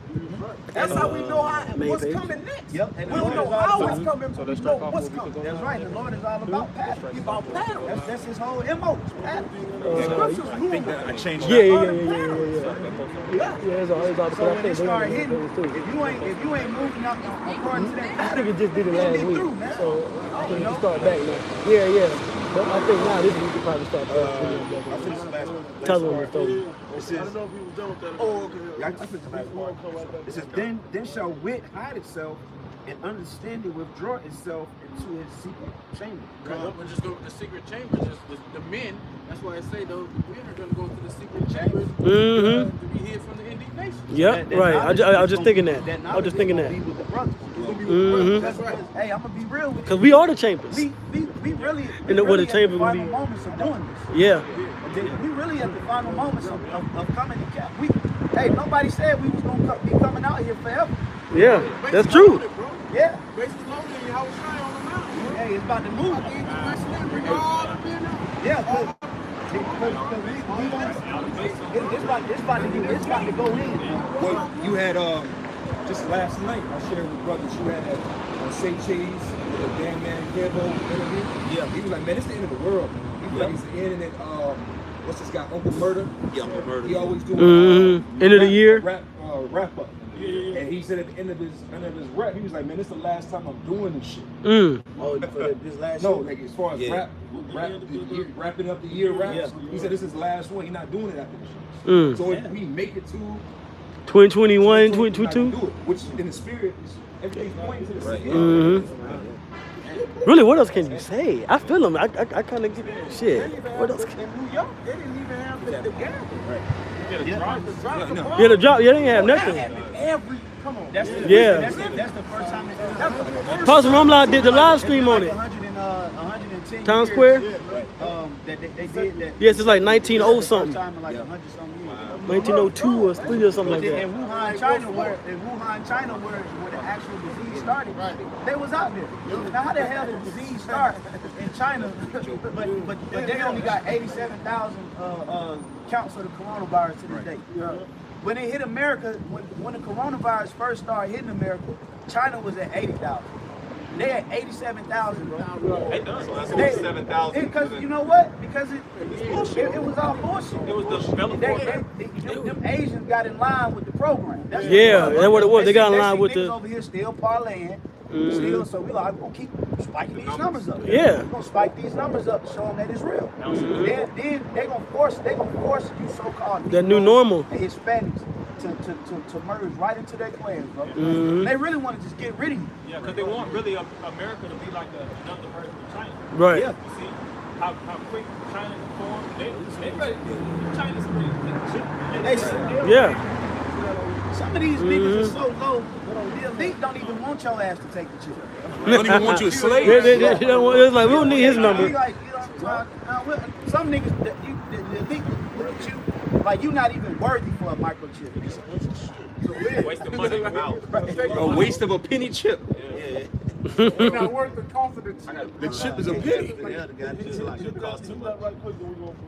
That's how we know what's coming next. Yep. And We don't know how it's coming, but we know what's coming. That's right. The Lord is all about pattern. He's about pattern. That's His whole MO. Pattern. Scriptures I think that I changed Yeah, Yeah. it's all So when it start hitting, if you ain't moving up according to that I pattern, think it just did it you'll last be week. through, man. So I think we can start back now. Yeah. But I think now this week we can probably start back. Tell them the story. It I says, don't know if he was done with that. oh, okay. I finished the last part. It says, then shall wit hide itself, and understanding withdraw itself into his secret chamber. We're just going to the secret chambers. The men. That's why I say those men are going to go to the secret chambers to be hid from the indignation. Yep, right. I was just thinking that. I was just thinking that. Be with the brothers. That's right. Hey, I'm gonna be real with you. Because we are the chambers. We really And what the chamber at the would final be. moments of doing this. Yeah. We really at the final moments of coming to cap. Hey, nobody said we was gonna be coming out here forever. Yeah, that's true. Yeah. Bases loaded and y'all was trying on the mountain. Hey, it's about to move. Yeah, because it's about to go in. Well, you had just last night, I shared with brothers, you had that Say Cheese with the damn man Kevo interview. Yeah. He was like, man, it's the end of the world. He was like, it's the end, and then, what's this guy, Uncle Murder? Yeah, Uncle Murder. He always doing End of the year. Wrap up. And he said at the end of his rap, he was like, man, this is the last time I'm doing this shit. Oh, for this last No, year? like as far as wrapping up the year raps, Yeah. he said this is the last one. He's not doing it after this shit. So if we make it to 2021, we're not gonna 2022. do it, which in the spirit is everything's pointing to the same. Really, what else can you say? I feel them. I kind of get shit. What else? In New York, they didn't even have the gavel. Yeah, the drop. Yeah, they didn't have nothing. Come on. That's the first time it's ever. Pastor Rumlock did the live stream on it. 110 Town years, Square? that they did that. Yes, it's like 1900 something. Time in like 100 something years. 1902 or 3 or something like In that. Wuhan, China, where the actual disease started, they was out there. Now, how the hell did the disease start in China? but they only got 87,000 counts of the coronavirus to this day. When they hit America, when the coronavirus first started hitting America, China was at 80,000. They had 87,000. Because you know what? Because it was all bullshit. It was the Them Asians got in line with the program. That's What it was. They got in line with niggas the. over here still parlaying. Still, so we like, we're gonna keep spiking these numbers up. Yeah. We're gonna spike these numbers up to show them that it's real. Then they're gonna force you so-called The new normal. and Hispanics to merge right into their clans, bro. They really want to just get rid of you. Yeah, because they want really America to be like another version of China. Right. Yeah. You see how quick China can form. They ready. China's pretty. Yeah. Some of these niggas are so low, the elite don't even want your ass to take the chip. They don't even want you a slave. They don't want- It's like we don't need his number. Like, some niggas, the elite look at you like you not even worthy for a microchip. Wasting money in your mouth. A waste of a penny chip. It's not worth the cost of the chip. The chip is a penny. Yeah, the guy just like it cost too much. Right quick, then we're going to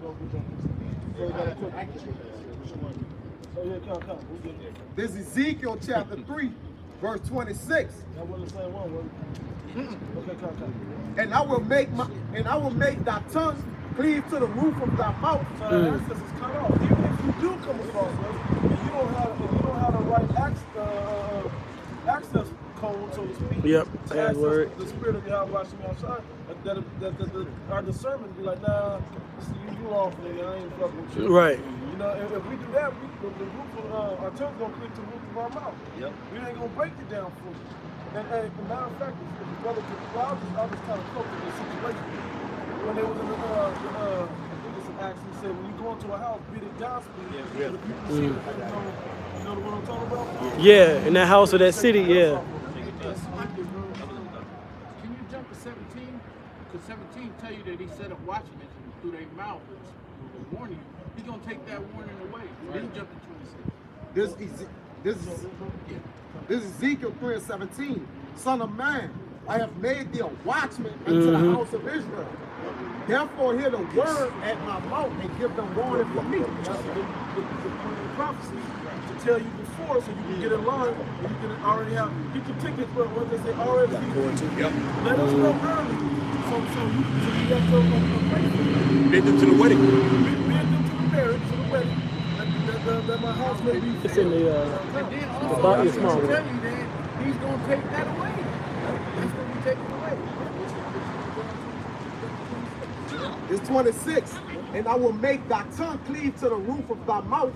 Oh, yeah, come. We'll get there. This is Ezekiel chapter 3, verse 26. That wasn't the same one, was it? Okay, come. And I will make thy tongue cleave to the roof of thy mouth. So that access is cut off. Even if you do come across us, and you don't have the right access code, so to speak. Yep, to bad access word. the spirit of Yahweh outside. That our discernment be like, nah, you off, nigga. I ain't fucking with you. Right. You know, if we do that, the roof of our tongue's gonna cleave to the roof of our mouth. Yep. We ain't gonna break it down for you. And as a matter of fact, if the brother could, I was just kind of close to this situation. When they was in the I think it's an act, he said, when you go into a house, be the gospel, the people see it, you know what I'm talking about? Yeah, in that house or that city, yeah. Can you jump to 17? Because 17 tell you that he set up watchmen through their mouth to warn you. He's going to take that warning away. Then jump to 26. This is Ezekiel 3:17. Son of man, I have made thee a watchman unto the house of Israel. Therefore hear the word at my mouth and give them warning for me. That's the prophecy to tell you before so you can get in line and you can already get your tickets, but what they say, already let us know early. So you got to Bid them to the wedding. bid them to the marriage, to the wedding. That my house may be It's in the And then also, body he's is small. going to tell you that he's going to take that away. That's going to be taken away. It's 26. And I will make thy tongue cleave to the roof of thy mouth,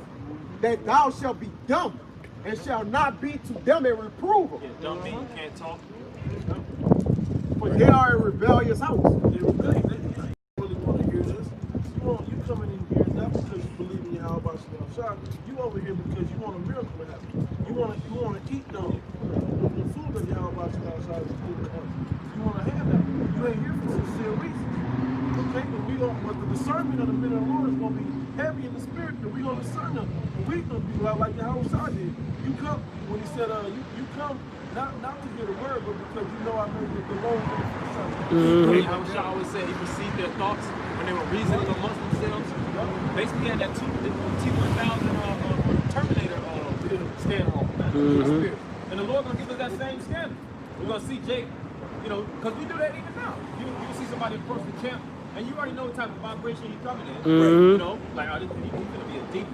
that thou shalt be dumb, and shalt not be to them a reprover. Dumb mean you can't talk. For they are a rebellious house. They really want to hear this. You coming in here not because you believe in Yahweh Shah. You over here because you want a miracle to happen. You want to eat the food that Yahweh Shah is giving us. You want to have that. You ain't here for sincere reason. Okay, but the discernment of the men of the Lord is going to be heavy in the spirit, and we're going to discern them. And we're going to be like Yahweh Shah did. You come when he said, you come not to hear the word, but because you know I know that the Lord is for the Son. I was always said he perceived their thoughts when they were reasoning amongst themselves. Basically, had that T-1000 Terminator stand on. And the Lord gonna give us that same standard. We're gonna see Jake, you know, because we do that even now. You see somebody approach the camp, and you already know what type of vibration he's coming in. You know, like, oh, he's gonna be a deep.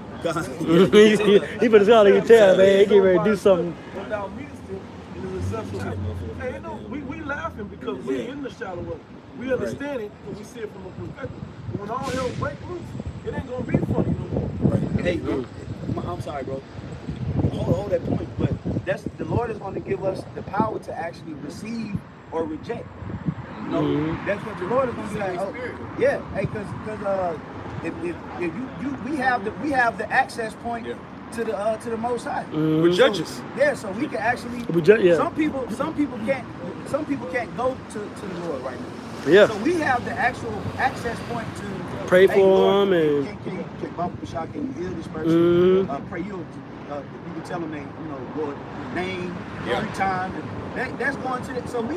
He put his all in your tail, man. He get ready to do something. Without meets him, it is acceptable. Hey, you know, we laughing because we're in the shallow water. We understand it because we see it from a perspective. But when all hell breaks loose, it ain't gonna be funny no more. Hey, I'm sorry, bro. Hold that point, but that's the Lord is going to give us the power to actually receive or reject. You know, that's what the Lord is going to be like. Oh, yeah, hey, because if we have the access point to the Most High. We're judges. Yeah, so we can actually. Some people can't go to the Lord right now. Yeah. So we have the actual access point to Pray for them and. Can you heal this person? Pray you can tell them they, Lord, name every time. And that's going to it. So the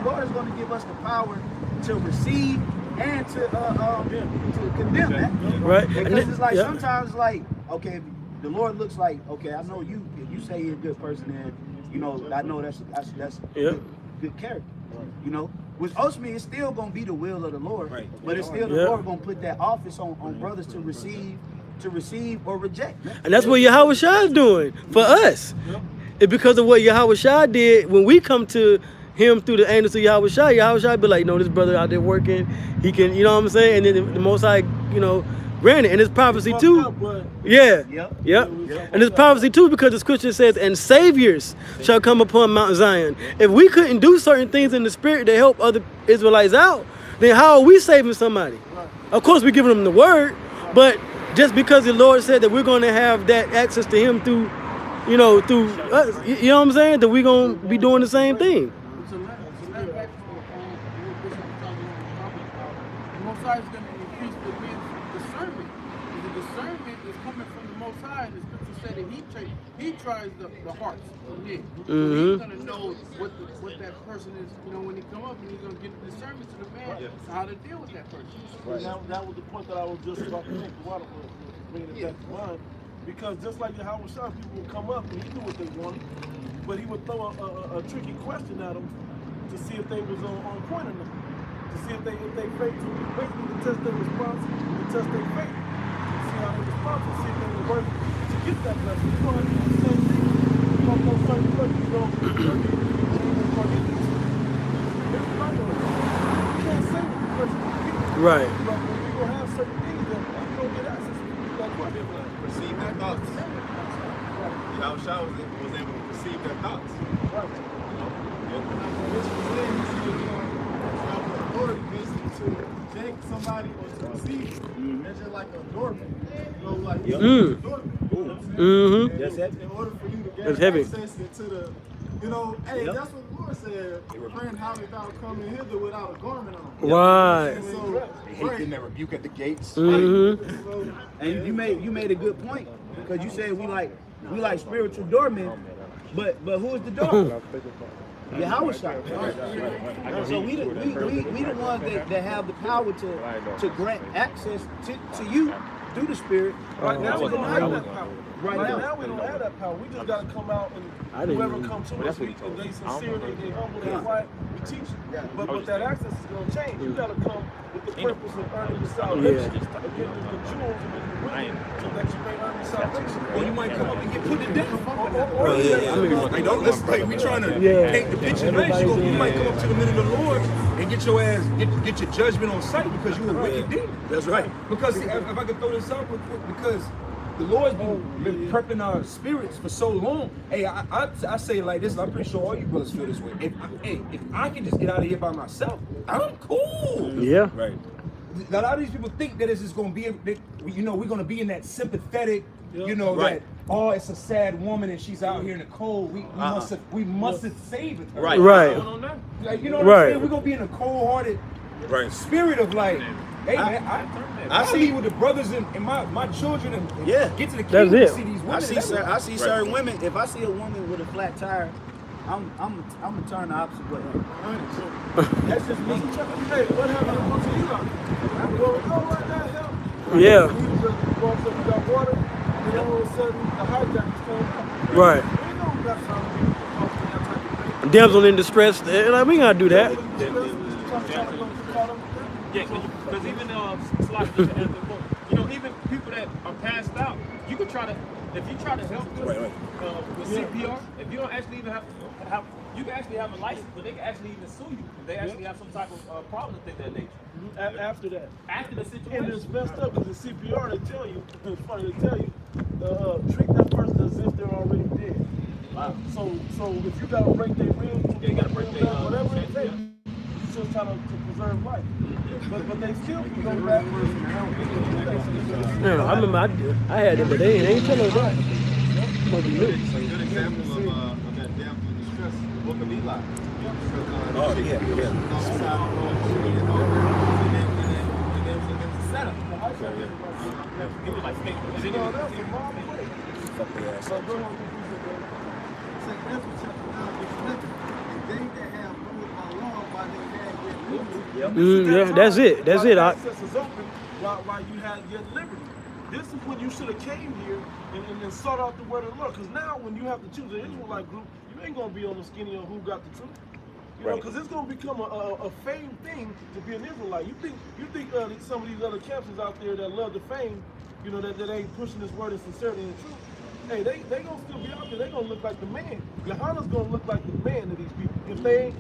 Lord is going to give us the power to receive and to condemn that. Right. Because it's like sometimes like, okay, the Lord looks like, okay, I know you. If you say you're a good person, then I know that's good character. You know, which ultimately it's still gonna be the will of the Lord, but it's still the Lord gonna put that office on brothers to receive or reject. And that's what Yahweh Shai is doing for us. It's because of what Yahweh Shai did when we come to him through the angels of Yahweh Shai be like, this brother out there working, he can, you know what I'm saying? And then the Most High, granted, and it's prophecy too. And it's prophecy too because the scripture says, and saviors shall come upon Mount Zion. If we couldn't do certain things in the spirit to help other Israelites out, then how are we saving somebody? Of course, we're giving them the word, but just because the Lord said that we're going to have that access to him through, through us, you know what I'm saying? That we're going to be doing the same thing. The Most High is going to increase the man's discernment. The discernment is coming from the Most High, and the scripture said that he tries the hearts of men. So he's going to know what that person is, when he come up, and he's going to get the discernment to the man how to deal with that person. That was the point that I was just about to make. The water was bringing it back to mind. Because just like Yahweh Shai, people would come up and he knew what they wanted, but he would throw a tricky question at them to see if they was on point or not. To see if they faith, to basically to test their response, to test their faith, to see how they respond, to see if they were worth to get that blessing. You don't have to do the same thing. You don't go certain places, you don't get these. It's not going to you can't say what the person can get. Right. But when we gonna have certain things that you don't get access to, that question. Perceive their thoughts. Yahweh Shai was able to perceive their thoughts. Authority basically to reject somebody or to receive. That's just like a doorman. Like a doorman. In order for you to get access into the, hey, that's what the Lord said. Friend, how did thou come in hither without a garment on? Right. They hate them that rebuke at the gates. Mm-hmm. And you made a good point because you said we like spiritual doormen, but who is the door? Yahweh Shai. So we the ones that have the power to grant access to you through the Spirit. Right now we don't have that power. Right now we don't have that power. We just got to come out and whoever comes to us, if they sincere, they humble, they quiet, we teach. But that access is going to change. You got to come with the purpose of earning the salvation, getting the jewels and the wisdom, so that you may earn the salvation. Or you might come up and get put to death. Don't listen, like we trying to paint the picture. You might come up to the men of the Lord and get your ass, get your judgment on sight because you a wicked demon. That's right. Because if I could throw this out real quick, because the Lord's been prepping our spirits for so long. Hey, I say it like this, and I'm pretty sure all you brothers feel this way. If I can just get out of here by myself, I'm cool. Yeah. Right. A lot of these people think that it's just going to be, we're going to be in that sympathetic, that, oh, it's a sad woman and she's out here in the cold. We must have saved her. Right. Like, you know what I'm saying? We're going to be in a cold-hearted spirit of like, hey, man, I see with the brothers and my children and get to the kingdom and see these women. I see certain women. If I see a woman with a flat tire, I'm gonna turn the opposite way. That's just me. Hey, what happened to you out there? Well, right now, hell. Yeah. We got water, and all of a sudden the hijackers came out. Right. We know that's how damsel in distress. Like, we gotta do that. Yeah, because even even people that are passed out, you could try to, if you try to help them with CPR, if you don't actually even have, you can actually have a license, but they can actually even sue you if they actually have some type of problem and things of that nature. After that. After the situation. And it's messed up because the CPR, they tell you, it's funny, they tell you, treat that person as if they're already dead. Wow. So if you gotta break their ribs, you gotta break their whatever it takes, you just try to preserve life. But they still can go back. Yeah, I remember I had it, but they ain't tell us that. So a good example of that damsel in distress, the book of Eli. Oh, yeah. Setup. It was like fake. Yeah, that's it. That's it. Access is open while you had yet liberty. This is when you should have came here and sought out the word of the Lord. Because now when you have to choose an Israelite group, you ain't gonna be on the skinny on who got the truth. You know, because it's gonna become a fame thing to be an Israelite. You think some of these other camps out there that love the fame, you know, that ain't pushing this word of sincerity and truth. Hey, they gonna still be out there. They gonna look like the man. Yohana's gonna look like the man to these people if they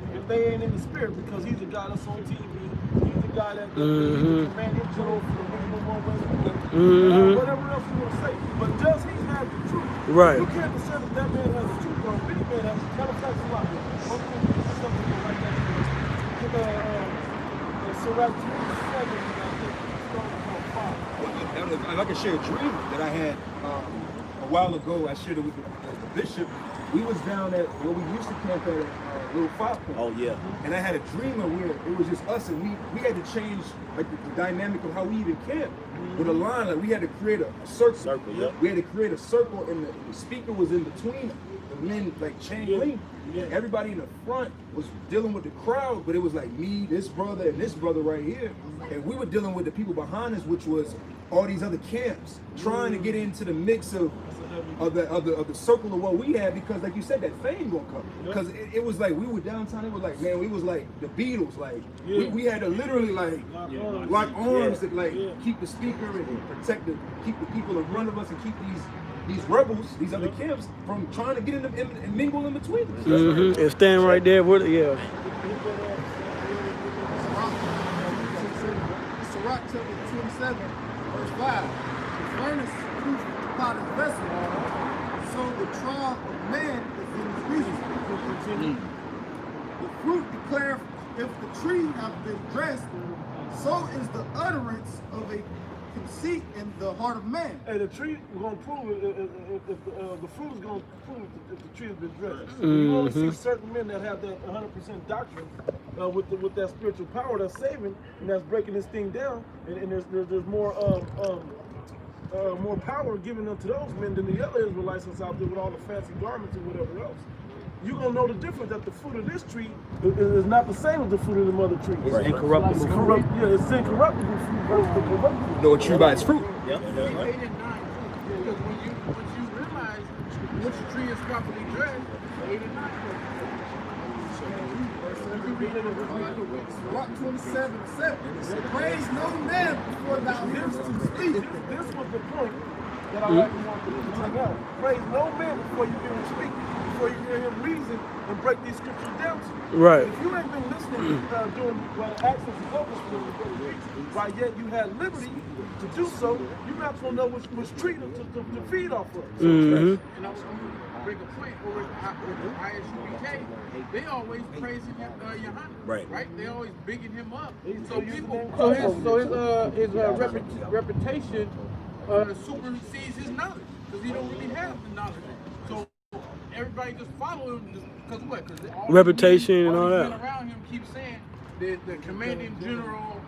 ain't in the spirit, because he's the guy that's on TV. He's the guy that he's the command in general for the whatever else you want to say. But does he have the truth? Right. You can't say that man has the truth, or any man has. Matter of fact, a lot. Something like that. Sirach 27, If I can share a dream that I had a while ago, I shared it with the bishop. We was down at where we used to camp at Little Fox. Oh yeah. And I had a dream of where it was just us, and we had to change like the dynamic of how we even camped. With a line, like we had to create a circle. We had to create a circle, and the speaker was in between the men, like chain link. Everybody in the front was dealing with the crowd, but it was like me, this brother, and this brother right here, and we were dealing with the people behind us, which was all these other camps, trying to get into the mix of the circle of what we had, because like you said, that fame gonna come. Because it was like we were downtown, it was like, man, we was like the Beatles, like we had to literally like lock arms to like keep the speaker and protect keep the people in front of us, and keep these rebels, these other camps, from trying to get in and mingle in between them. And stand right there with it, yeah. Sirach chapter 27, verse 5. The furnace proves the potter's vessel, so the trial of man is in his reason. The fruit declareth if the tree have been dressed, so is the utterance of a conceit in the heart of man. Hey, the tree is going to prove it if the fruit is going to prove if the tree has been dressed. You only see certain men that have that 100% doctrine with that spiritual power that's saving and that's breaking this thing down. And there's more more power given unto those men than the other Israelites out there with all the fancy garments and whatever else. You're going to know the difference, that the fruit of this tree is not the same as the fruit of the other trees. It's incorruptible. It's incorruptible fruit versus the corruptible. Know a tree by its fruit. 8 and 9, because when you realize which tree is properly dressed, 8 and 9. Sirach 27:7. Praise no man before thou hearest him speak. This was the point that I like to want to bring out. Praise no man before you hear him speak, before you hear him reason and break these scriptures down to you. Right. If you ain't been listening during when access is open for you, while yet you had liberty to do so, you're not going to know which tree to feed off of. And I was going to bring a point over the ISUBK. They always praising him, Yohana. Right? They always bigging him up. So people, his reputation supersedes his knowledge, because he don't really have the knowledge. So everybody just follow him because what? Because Reputation and all that. Men around him keep saying the commanding general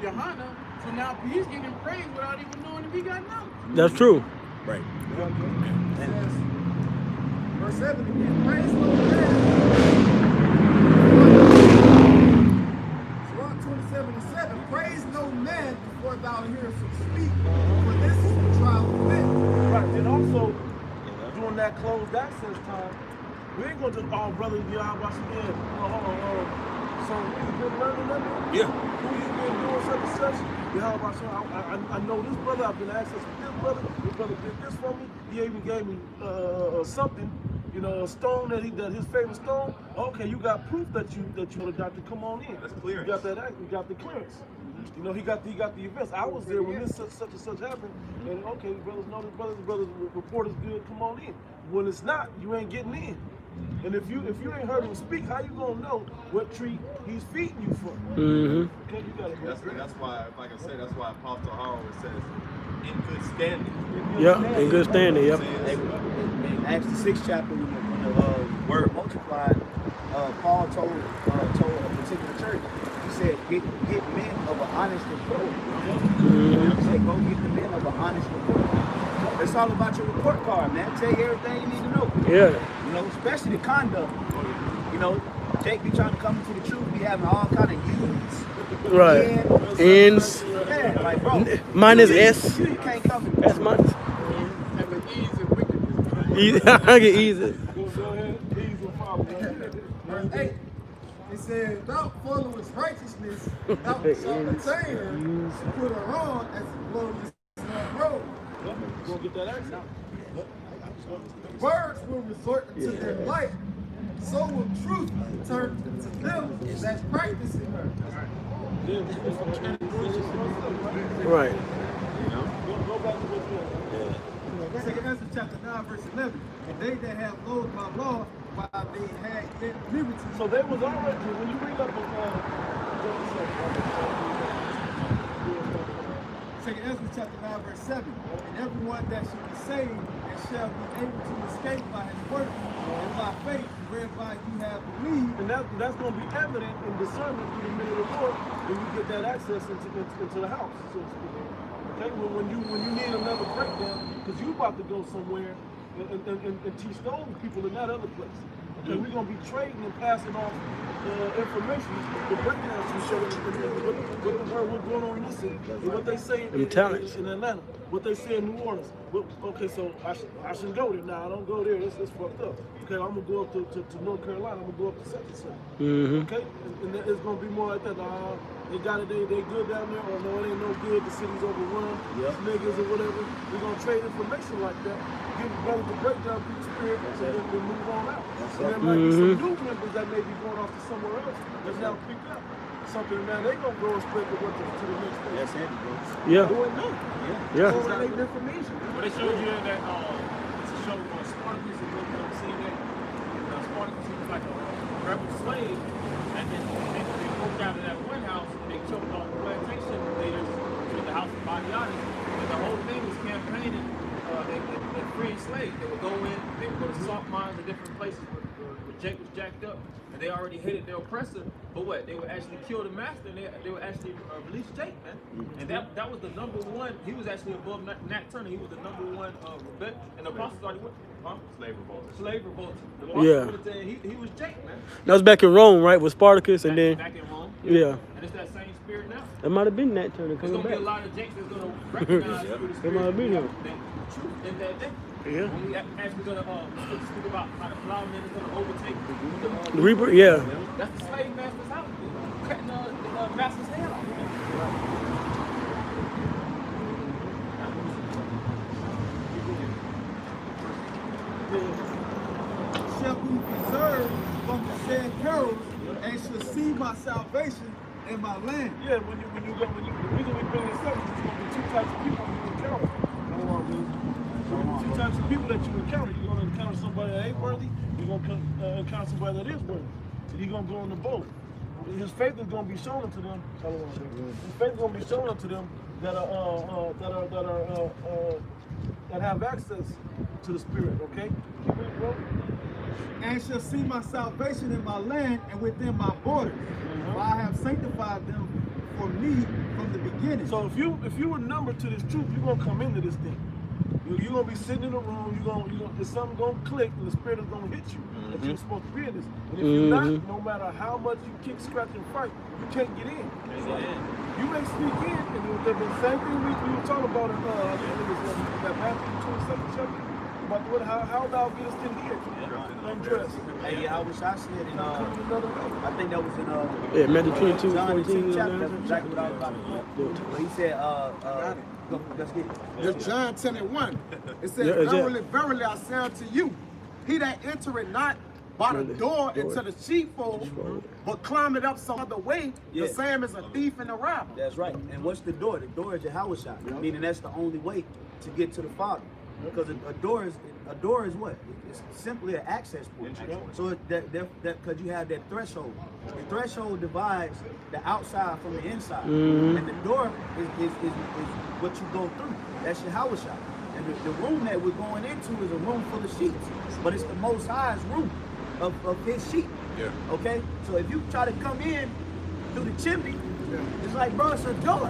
Yohana. So now he's getting praised without even knowing if he got knowledge. That's true. Right. Verse 7 again. Praise no man. Sirach 27:7. Praise no man before thou hearest him speak, for this is the trial of men. Right. And also, during that closed access time, we ain't going to all brothers be out watching there. So you been learning that? Yeah. Who you been doing such and such? I know this brother. I've been access with this brother. This brother did this for me. He even gave me something, you know, a stone that his favorite stone. Okay, you got proof that you the doctor. Come on in. That's clear. You got that. You got the clearance. You know, he got the events. I was there when this such and such happened. And okay, brothers know this brothers report is good. Come on in. When it's not, you ain't getting in. And if you ain't heard him speak, how you gonna know what tree he's feeding you from? Okay, you got it. That's why, like I said, that's why Apostle Harold says, in good standing. Yeah, in good standing. Yep. In Acts the 6th chapter, when the word multiplied, Paul told a particular church, he said, get men of an honest report. He said, go get the men of an honest report. It's all about your report card, man. Tell you everything you need to know. Yeah. You know, especially the conduct. You know, Jake be trying to come into the truth, be having all kind of U's. Right. Ends. Yeah, like, bro. Minus S. You can't come in. That's minus. And the ease and wickedness. Easy. I get easy. Go ahead. Ease and follow. Verse 8. It says, thou followest righteousness, thou shalt attain her, to put her on as a glorious robe. Go get that accent. Birds will resort to their light, so will truth turn to them that practice in her. Right. Go back to what you had. 2 Ezra chapter 9, verse 11. And they that have loathed my law, while they had yet liberty. So they was already, when you read up on 2 Ezra chapter 9, verse 7. And everyone that shall be saved and shall be able to escape by his work and by faith, whereby you have believed. and that's going to be evident in discernment through the middle of the Lord when you get that access into the house, so to speak. Okay, when you need another breakdown, because you about to go somewhere and teach those people in that other place. Okay, we're going to be trading and passing off information, the breakdowns to show what the word, what's going on in this city, and what they say in Atlanta, what they say in New Orleans. Okay, so I shouldn't go there. Nah, I don't go there. It's fucked up. Okay, I'm going to go up to North Carolina. I'm going to go up to such and such. Okay, and it's going to be more like that. Nah, they got it, they good down there, or no, it ain't no good, the city's overrun, niggas or whatever. We're going to trade information like that, give brothers the breakdown through the spirit, so then we move on out. And there might be some new members that may be going off to somewhere else that's now picked up something, man, they going to go and spread the word to the next place. That's heavy, bro. Yeah. Who ain't know? Yeah. Who ain't information? But they showed you that it's a show on Spartacus, and you've seen that Spartacus was like a rebel slave, and then they broke out of that one house and they choked on plantation leaders to the house of Lousiana, and the whole thing was campaigning. They freeing slaves. They would go in, they would go to salt mines and different places where Jake was jacked up, and they already hated their oppressor. But what? They would actually kill the master, and they would actually release Jake, man. And that was the number one. He was actually above Nat Turner. He was the number one rebel. And the apostles already went. Slave revolt. Slave revolt. The apostles would have said he was Jake, man. That was back in Rome, right? With Spartacus, and then back in Rome. yeah. And it's that same spirit now. That might have been Nat Turner There's coming gonna be a back. lot of Jakes that's gonna recognize through the spirit. might have been him. The truth in that day. Yeah. When we actually gonna speak about how the plowman is gonna overtake The Reaper, yeah. That's the slave master's house. Cutting the master's head off. Shall be preserved from the said perils and shall see my salvation in my land. Yeah, when you go, the reason we bring this up is there's going to be two types of people you encounter. Two types of people that you encounter. You're going to encounter somebody that ain't worthy. You're going to encounter somebody that is worthy. And he's going to go in the boat. His faith is going to be shown unto them. His faith is going to be shown unto them that have access to the Spirit. Okay. Keep it, bro. And shall see my salvation in my land and within my borders. For I have sanctified them for me from the beginning. So if you were numbered to this truth, you're gonna come into this thing. You're gonna be sitting in a room. There's something gonna click, and the Spirit is gonna hit you. That you're supposed to be in this. And if you're not, no matter how much you kick, scratch, and fight, you can't get in. You may sneak in, and the same thing we were talking about in that Matthew 22nd chapter. How thou gettest in here? Undressed. Hey, yeah, I wish I said in I think that was in Yeah, Matthew 22, John 14. 10th chapter. That's exactly what I was about to do. But he said, go, let's get it. It's John 10:1. It says, Yeah, verily, verily, I say unto you, he that entereth not by the door into the sheepfold, but climbeth up some other way, Yeah. the same as a thief and a robber. That's right. And what's the door? The door is Yahweh Shai. Meaning that's the only way to get to the Father. Because a door is what? It's simply an access point. So that because you have that threshold. The threshold divides the outside from the inside, and the door is what you go through. That's Yahweh Shai. And the room that we're going into is a room full of sheets, but it's the Most High's room of His sheep. Yeah. Okay. So if you try to come in through the chimney, it's like, bro, it's a door.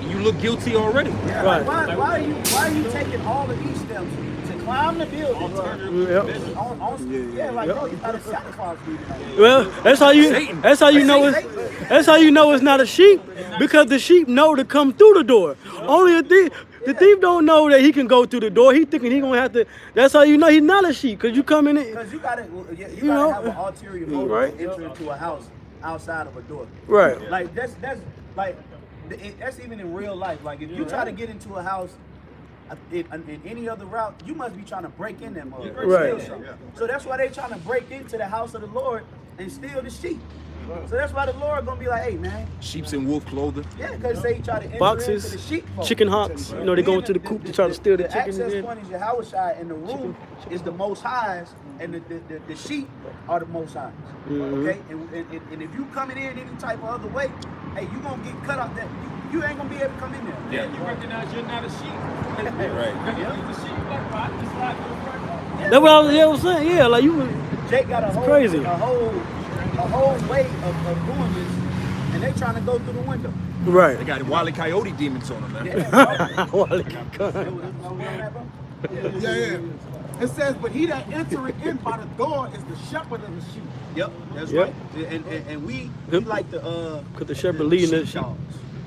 You look guilty already. Yeah, Right. like, why are you taking all of these steps to climb the building? Like, bro, you gotta sacrifice me. Well, that's how you know it's not a sheep, because the sheep know to come through the door. Only the thief don't know that he can go through the door. He thinking he gonna have to. That's how you know he's not a sheep, because you come in it. Because you gotta know, have an ulterior motive right. to enter into a house outside of a door. Right. Like that's like that's even in real life. Like if you try to get into a house in any other route, you must be trying to break in them. Right. So that's why they trying to break into the house of the Lord and steal the sheep. So that's why the Lord gonna be like, hey man. Sheep's in wolf clothing. Yeah, because they try to enter Boxes, into the sheepfold. chicken hawks. You know, they go into the coop to try to steal the chicken. access in. point is Yahweh Shai, and the room is the Most High's, and the sheep are the Most High's. Okay, and if you coming in any type of other way, hey, you gonna get cut off. That you ain't gonna be able to come in there. Yeah. You recognize you're not a sheep. Right. You're the sheep, like, I just like That's what I was saying. Yeah, like you. Jake got a whole crazy. a whole way of doing this, and they trying to go through the window. Right. They got Wile E. Coyote demons on them, man. Yeah. It says, but he that entereth in by the door is the shepherd of the sheep. Yep, that's Yep. right. And we like the Cause the shepherd leading the sheep. dogs.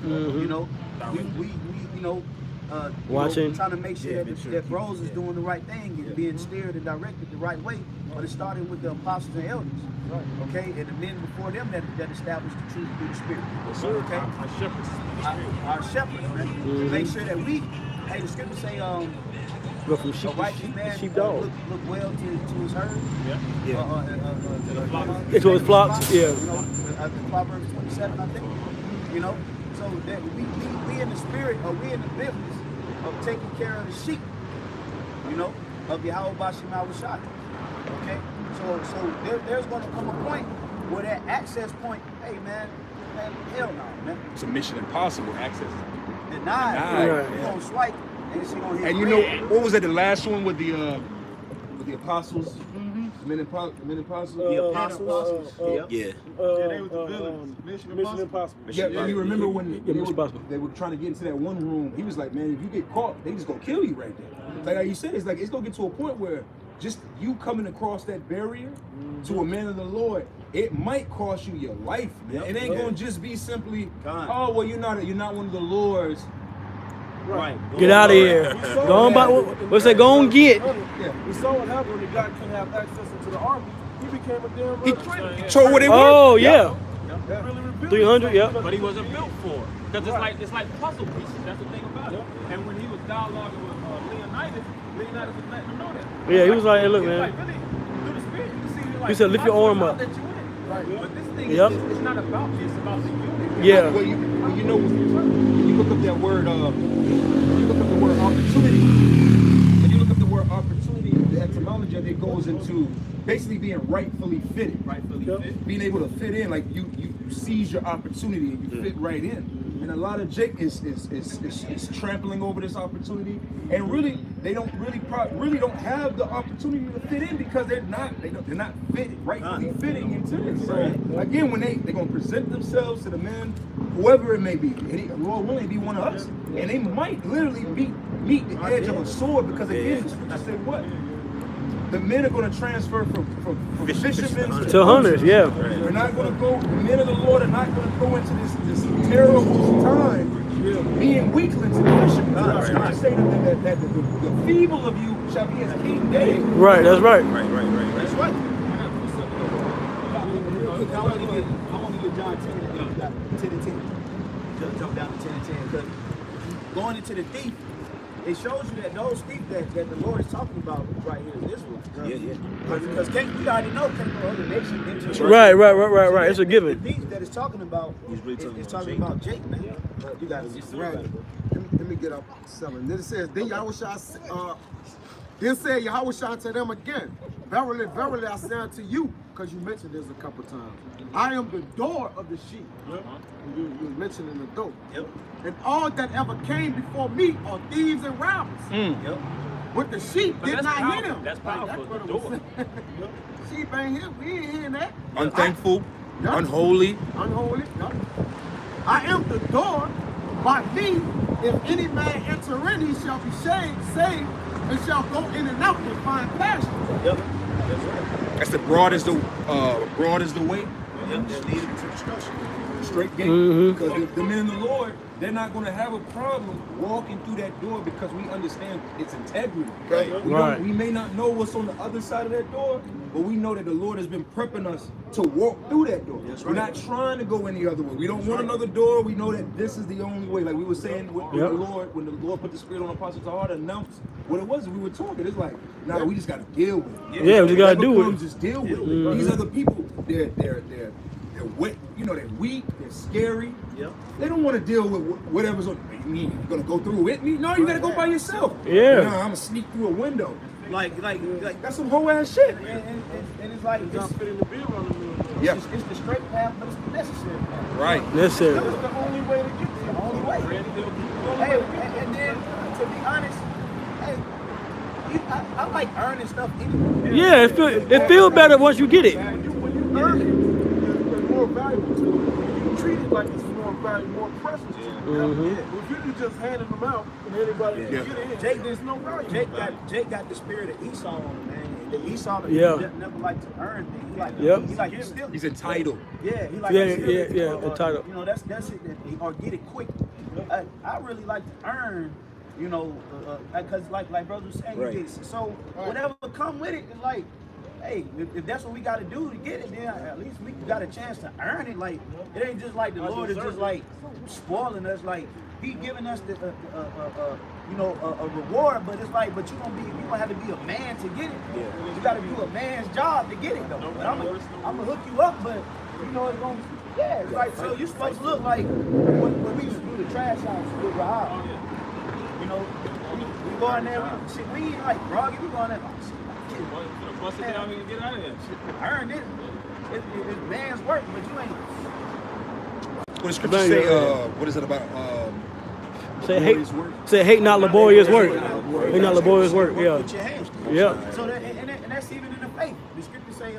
You know, we you know, Watching. trying to make sure that bros is doing the right thing and being steered and directed the right way. But it started with the apostles and elders, okay, and the men before them that established the truth through the Spirit. Okay, our shepherds. our shepherds, man. To make sure that we, hey, the scripture say, Go from a sheep righteous to man sheepdog. look well to his herd. It was flocks, yeah. You know, Proverbs 27, I think. You know, so that we in the spirit, or we in the business of taking care of the sheep. You know, of Yahweh Bashim Shai. Okay, so there's going to come a point where that access point, hey man, hell no, man. It's a mission impossible access. Denied. Right. You gonna swipe, and she gonna hit. And you know, what was that, the last one with the apostles? The men apostles? The apostles. Yeah. they was the villains. Mission Impossible. Yeah, and you remember when Mission Impossible. they were trying to get into that one room, he was like, man, if you get caught, they just gonna kill you right there. Like you said, it's like, it's gonna get to a point where just you coming across that barrier to a man of the Lord, it might cost you your life, man. It ain't gonna just be simply, oh, well, you're not one of the Lords. Right. Get out of here. Go on by. What's that? Go on get. We saw what happened when the guy couldn't have access into the army. He became a damn traitor. He chose what they want. Oh yeah. Really revealed 300. Yep. But he wasn't built for it. Because it's like puzzle pieces. That's the thing about it. And when he was dialoguing with Leonidas was letting him know that. Yeah, he was like, hey, look, He was man. like, really, through the spirit, you can see, like, He said, lift your arm up. That you in. Right. But this thing Yep. is not about you, it's about the unity. Yeah. Well, you know, when you look up that word, when you look up the word opportunity, the etymology of it goes into basically being rightfully fitted. Being able to fit in, like you seize your opportunity and you fit right in. And a lot of Jake is trampling over this opportunity, and really they don't really don't have the opportunity to fit in because they're not rightfully fitting into this. So again, when they're gonna present themselves to the men, whoever it may be, Lord willing, be one of us, and they might literally meet the edge of a sword because again, I said what. The men are going to transfer from fishermen To hunters, yeah. We're not going to go. The men of the Lord are not going to go into this terrible time being weaklings and fishermen. So I say that the feeble of you shall be as King David. Right, that's right. That's right. I want to get John 10 and 10. Jump down to 10 and 10. Because going into the thief, it shows you that those thieves that the Lord is talking about right here is Israel. Because we already know can't no other nation into Right. It's a given. The thief that is talking about is talking about Jake, man. You got to Right. Let me get up 7. Then it says, then Yahushua said Yahushua to them again, verily, verily, I say unto you, because you mentioned this a couple times, I am the door of the sheep. You mentioning the door. And all that ever came before me are thieves and robbers. But the sheep did not hear them. That's powerful. The door. Sheep ain't here. We ain't hearing that. Unthankful, unholy. Unholy. I am the door. By me, if any man enter in, he shall be saved, and shall go in and out and find pasture. That's the broad is the way. Straight gate. Because the men of the Lord, they're not going to have a problem walking through that door because we understand its integrity. We may not know what's on the other side of that door, but we know that the Lord has been prepping us to walk through that door. We're not trying to go any other way. We don't want another door. We know that this is the only way. Like we were saying with the Lord, when the Lord put the Spirit on Apostles' heart and announced what it was, we were talking. It's like, nah, we just got to deal with it. Yeah, we got to do it. Just deal with it. These other people, they're wet, they're weak, they're scary. They don't want to deal with whatever's on. You're gonna go through with me? No, you gotta go by yourself. Yeah. Nah, I'm gonna sneak through a window. Like That's some whole ass shit. and it's like it's Spitting the beer on the mill. it's the straight path, but it's the necessary path. Right. Necessary. It's the only way to get there. The only way. Hey, and then to be honest, I like earning stuff anyway. Yeah, it feel better once you get it. When you earn it, it's more valuable to you. You treat it like it's more valuable, more precious to you. If you can just handing them out and anybody can get in, Jake, there's no value. Jake got the spirit of Esau on him, man. The Esau that never like to earn things. He like to steal. He's entitled. Yeah, he like to steal. Entitled. That's it. Or get it quick. I really like to earn. Because like brother was saying, you get it. So whatever come with it, it's like, hey, if that's what we got to do to get it, then at least we got a chance to earn it. Like, it ain't just like the Lord is just like spoiling us. Like, He giving us the a reward, but it's like, but you gonna have to be a man to get it. You got to do a man's job to get it though. But I'm gonna hook you up, but it's gonna. Yeah, it's like, so you supposed to look like when we used to do the trash house with Rahab. We go in there, we ain't like groggy, we go in there like, Bust it down and get out of there. I earned it. It's man's work, but you ain't. What does Scripture say? What is it about? Say hate not laborious work. Hate not laborious work. Yeah. With your hands. Yeah. So and that's even in the faith. The Scripture say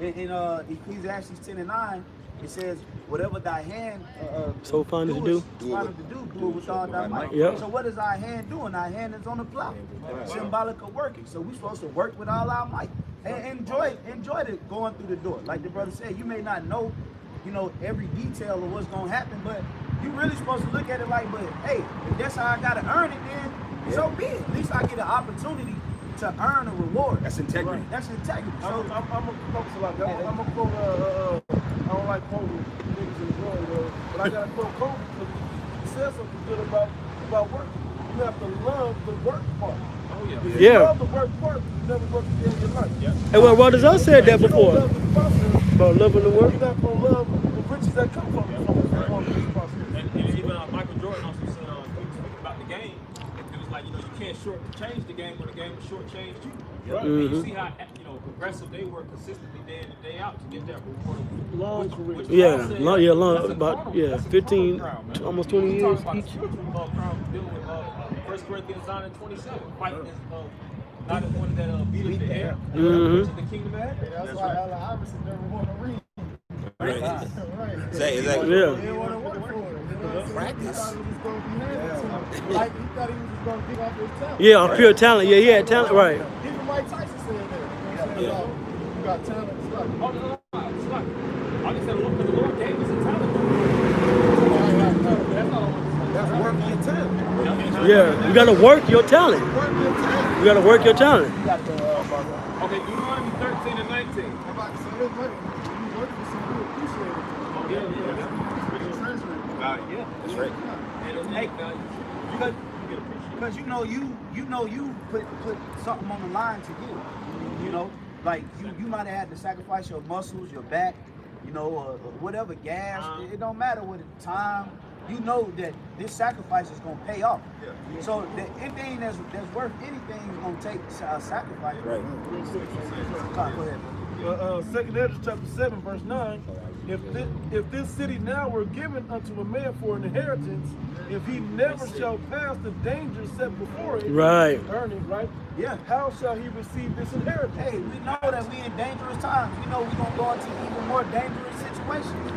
in Ecclesiastes 10 and 9, it says, whatever thy hand So fine to do. do it with all thy might. Yep. So what is our hand doing? Our hand is on the plow. Symbolic of working. So we're supposed to work with all our might. And enjoy it going through the door. Like the brother said, you may not know, every detail of what's gonna happen, but you really supposed to look at it like, but hey, if that's how I gotta earn it, then so be it. At least I get an opportunity to earn a reward. That's integrity. Right. That's integrity. So I'm gonna focus a lot. I'm gonna quote. I don't like quoting niggas in the glory, but I gotta quote Kobe because he said something good about work. You have to love the work part. Oh yeah. If you love the work part, you never work a day in your life. Hey, well, brothers, I said that before. If you don't love the process, About loving the work. you're not gonna love the riches that come from this process. And even Michael Jordan also said, he was speaking about the game. It was like, you can't short-change the game when the game was short-changed you. Right. And you see how progressive they were consistently day in and day out to get that reward. Long career. Long, about 15, almost 20 years each. Dealing with 1 Corinthians 9 and 27, fighting not the one that beat up the air, the kingdom of heaven. That's why Allen Iverson never won a ring. Right. Exactly. Yeah. Practice. Like he thought he was just gonna give off his talent. Yeah, on pure talent. Yeah, he had talent. Right. Even Mike Tyson said that. You got talent. It's like, It's like, I just said, look, the Lord gave us a talent. That's all I want to say. That's working your talent. Yeah, you gotta work your talent. Working your talent. You gotta work your talent. You got the Okay, Deuteronomy 13 and 19. I'm about to say this money. You work for something, you appreciate it. Oh, yeah. Yeah, that's right. Hey, because you put something on the line to give. You know, like you might have had to sacrifice your muscles, your back, you know, or whatever, gas. It don't matter what the time. You know that this sacrifice is gonna pay off. Yeah. So that anything that's worth anything is gonna take a sacrifice. Right. Go ahead, bro. 2nd Ezra chapter 7, verse 9. If this city now were given unto a man for an inheritance, if he never shall pass the danger set before it, Right. earn it, right? Yeah. How shall he receive this inheritance? Hey, we know that we in dangerous times. We know we're gonna go into even more dangerous situations.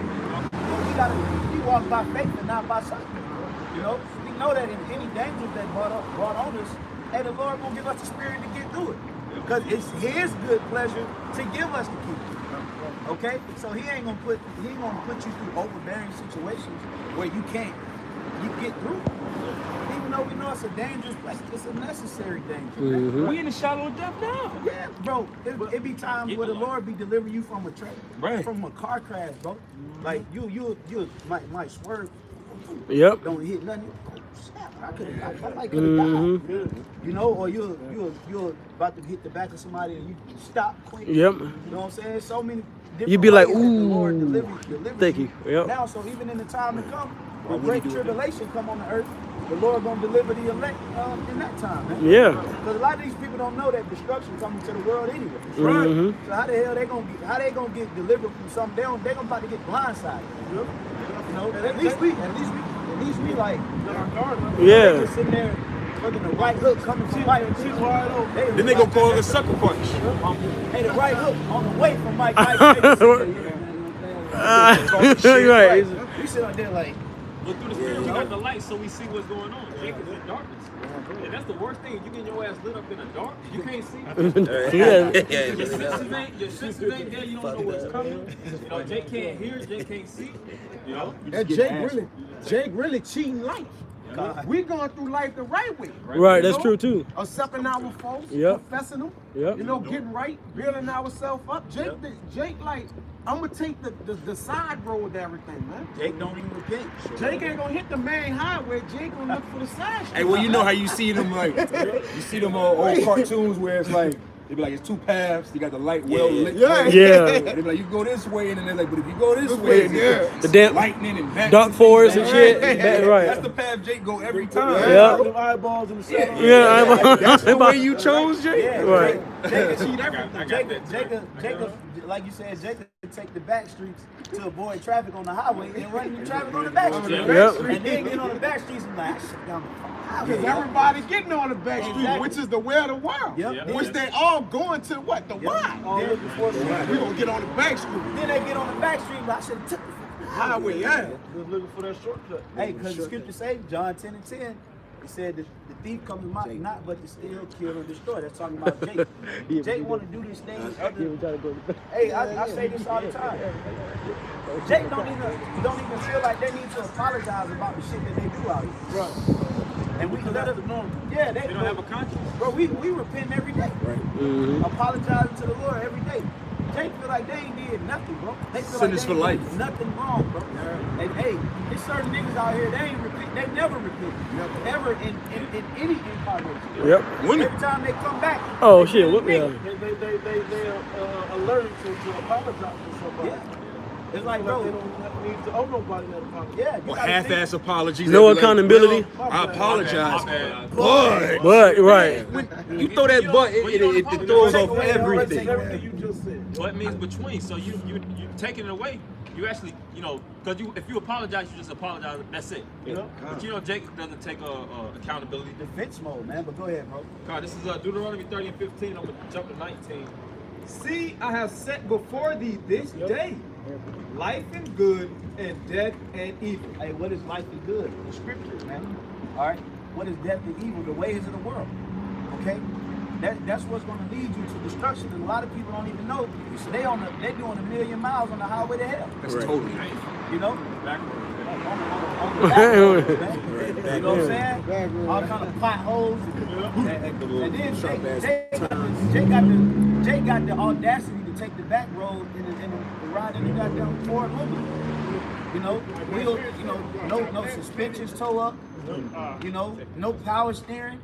But we walk by faith and not by sight. You know, we know that in any danger that brought on us, hey, the Lord gonna give us the spirit to get through it. Because it's His good pleasure to give us the key. Okay, so He ain't gonna put you through overbearing situations where you can't get through. Even though we know it's a dangerous place, it's a necessary danger. Mm-hmm. We in the shadow of death now. Yeah, bro. It be times where the Lord be delivering you from a Right. from a car crash, bro. Like you might swerve. Yep. Don't hit nothing. Oh, snap! I might could have died. You know, or you're about to hit the back of somebody and you stop quick. Yep. You know what I'm saying? So many different You be like, ways that the Lord ooh, delivers thank you. Yep. Now, so even in the time to come, when great tribulation come on the earth, the Lord gonna deliver the elect in that time, man. Yeah. Because a lot of these people don't know that destruction coming to the world anyway. Mhm. So how the hell they gonna get delivered from something? They gonna about to get blindsided. You know, at least we like Yeah. just sitting there fucking the right hook coming from Mike. She's wide open. Then they gonna call it a sucker punch. Hey, the right hook on the way from Mike. Right. We sit out there like. Look through the spirit, we got the light so we see what's going on. Jake is in darkness. And that's the worst thing. You get your ass lit up in the dark, you can't see. Yeah. Your senses ain't there, you don't know what's coming. You know, Jake can't hear, Jake can't see. You know? And Jake really cheating life. We going through life the right way. Right. You That's know? true too. Accepting our faults, Yep. confessing them, Yep. you know, getting right, building ourselves up. Jake, like, I'm gonna take the side road with everything, man. Jake don't even repent. Jake ain't gonna hit the main highway. Jake gonna look for the side. Hey, well, you know how you see them like you see them old cartoons where it's like they be like it's two paths. You got the light well lit. Yeah. way. Yeah. And they be like you go this way, and then they're like, but if you go this way, The damn lightning and back dark forest and shit. Right. That's the path Jake go every time. Yeah. Them eyeballs in the shadow. Yeah. That's the way you chose, Jake. Yeah, Right. Jacob cheat everything. Jacob, like you said, Jacob take the back streets to avoid traffic on the highway and run into traffic on the back streets. Yep. And then get on the back streets and like, I shut down the Because highway. everybody getting on the back street, Exactly. which is the way of the world. Yep. Which they all going to what? The why? All looking for the We gonna get on the back street. Then they get on the back street, but I should have took the Highway, yeah. Just looking for that shortcut. Hey, because the scripture says, John 10 and 10, it said that the thief comes not but to steal, kill, and destroy. That's talking about Jake. Jake want to do this thing. Hey, I say this all the time. Jake don't even feel like they need to apologize about the shit that they do out here. Right. And we let them know. Yeah, They don't have a conscience. Bro, we repent every day. Mm-hmm. Apologizing to the Lord every day. Jake feel like they ain't did nothing, bro. They feel Sinners like for they ain't life. did nothing wrong, bro. And hey, there's certain niggas out here, they ain't repent. They never repent. Ever in any incarnation. Yep. Every time they come back. Oh they shit. get What? nigga. Yeah. They alerted to apologize to somebody. Yeah. It's like, They bro. don't need to owe nobody that apology. Yeah. Or half-ass apologies. No They be like, accountability. well, I apologize, My bad. But right. you throw that butt, it throws off everything. Everything you just said. So it means between. So you taking it away. You actually, you know, because if you apologize, you just apologize. That's it. You know? But you know, Jake doesn't take accountability. Defense mode, man. But go ahead, bro. God, this is Deuteronomy 30 and 15. I'm gonna jump to 19. See, I have set before thee this day life and good, and death and evil. Hey, what is life and good? The scriptures, man. All right. What is death and evil? The ways of the world. Okay. that's what's going to lead you to destruction. And a lot of people don't even know they're doing 1,000,000 miles on the highway to hell. That's totally. You know? You know what I'm saying? All kind of potholes. And then Jay got the audacity to take the back road and ride in the goddamn Ford Lumber. You know, wheels, you know, no suspensions toe up. You know, no power steering.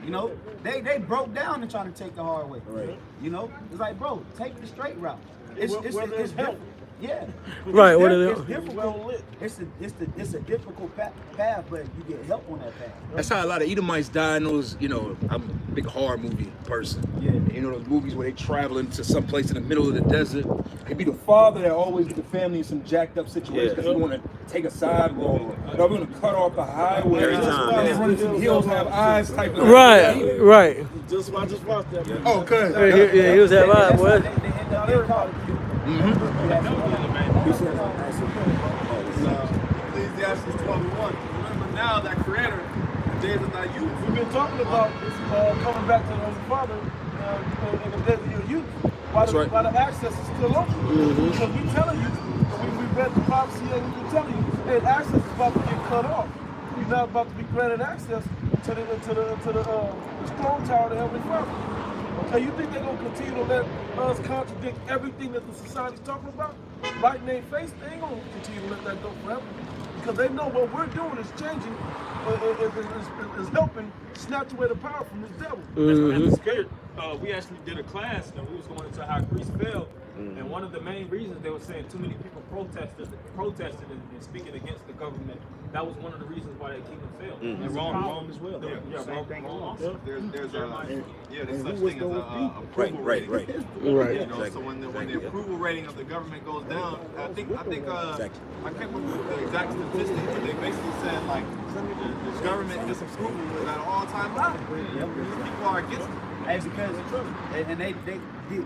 You know, they broke down and trying to take the hard way. Right. You know, it's like, bro, take the straight route. It's different. Yeah. Right. It's difficult. It's a difficult path, but you get help on that path. That's how a lot of Edomites die in those, you know, I'm a big horror movie person. Yeah. You know, those movies where they traveling to some place in the middle of the desert. It'd be the father that always get the family in some jacked up situation because he want to take a side road. Or we're going to cut off the highway. Every time. And then run into hills and have eyes type of Right, right. I just watched that. Oh, cuz. Yeah, he was that vibe, boy. They end up getting caught. Ecclesiastes 12:1. Remember now that Creator, the days of thy youth. We've been talking about coming back to the Holy Father in the days of your youth. While the access is still open. Because we're telling you, we read the prophecy and we're telling you that access is about to get cut off. We're not about to be granted access to the strong tower of the Heavenly Father. Okay, you think they're going to continue to let us contradict everything that the society's talking about? Right in their face, they ain't going to continue to let that go forever. Because they know what we're doing is changing, is helping snatch away the power from this devil. At the Spirit, we actually did a class and we was going into how Greece fell. And one of the main reasons they were saying too many people protested and speaking against the government. That was one of the reasons why that kingdom failed. And Rome as well. Rome also. There's such thing as a approval rating. Right. You know, so when the approval rating of the government goes down, I think I can't remember the exact statistics, but they basically said like the government disapproval is at an all-time high. People are against it. Hey, because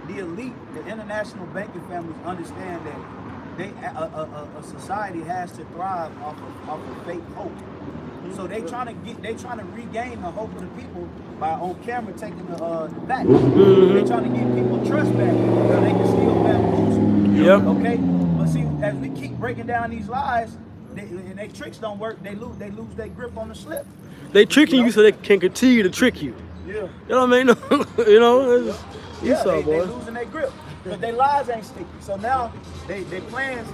the elite, the international banking families understand that a society has to thrive off of fake hope. So they trying to regain the hope of the people by on camera taking the back. They trying to give people trust back so they can steal bamboozle. Yep. Okay. But see, as we keep breaking down these lies, and their tricks don't work, they lose their grip on the slip. They tricking you so they can continue to trick you. Yeah. You know what I mean? You know, it's They boy. losing their grip. But their lies ain't sticky. So now they plans,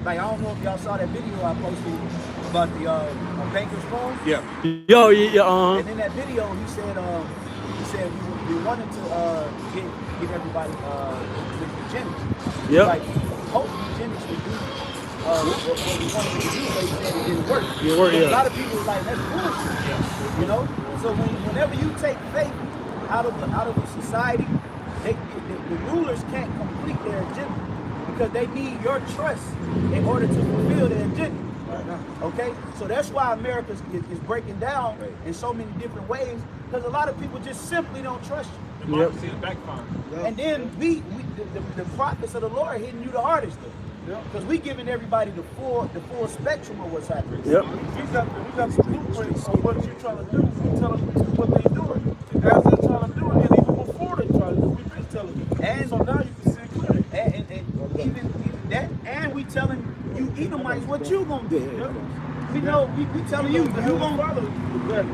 like I don't know if y'all saw that video I posted about the banker's phone. Yeah. Yo, yeah, And in that video he said we wanted to get everybody with eugenics. Yep. Like hope eugenics would do what we wanted to do, but he said it didn't work. Didn't work, yeah. A lot of people was like, that's bullshit. You know? So whenever you take faith out of a society, the rulers can't complete their agenda because they need your trust in order to fulfill their agenda. Okay, so that's why America is breaking down in so many different ways because a lot of people just simply don't trust you. Democracy is backfire. And then the prophets of the Lord hitting you the hardest though. Because we giving everybody the full spectrum of what's happening. Yep. We got some blueprints on what you're trying to do. We tell them what they're doing as they're trying to do it, and even before they try to do it, we've been telling you. And so now you can see it clearly. And even that, and we telling you Edomites what you gonna do. Yep. We know we telling you Father.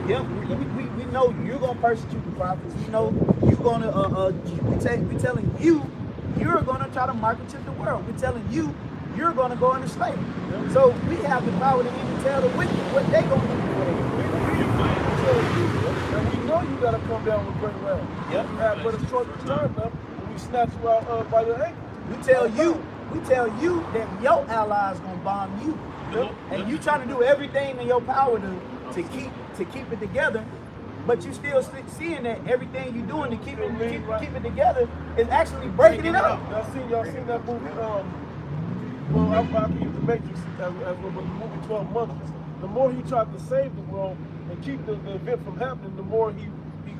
Yep, we know you're gonna persecute the prophets. We know you're gonna we telling you you're gonna try to market to the world. We're telling you you're gonna go into slavery. So we have the power to even tell the wicked what they gonna do. And we know you gotta come down with great wrath. Yep. But a short time left, and we snatch you out by your ankle. We tell you that your allies gonna bomb you. And you trying to do everything in your power to keep it together, but you still seeing that everything you're doing to keep it together is actually breaking it up. Y'all seen that movie? Well, I can use the Matrix as with the movie 12 Monkeys. The more he tried to save the world and keep the event from happening, the more he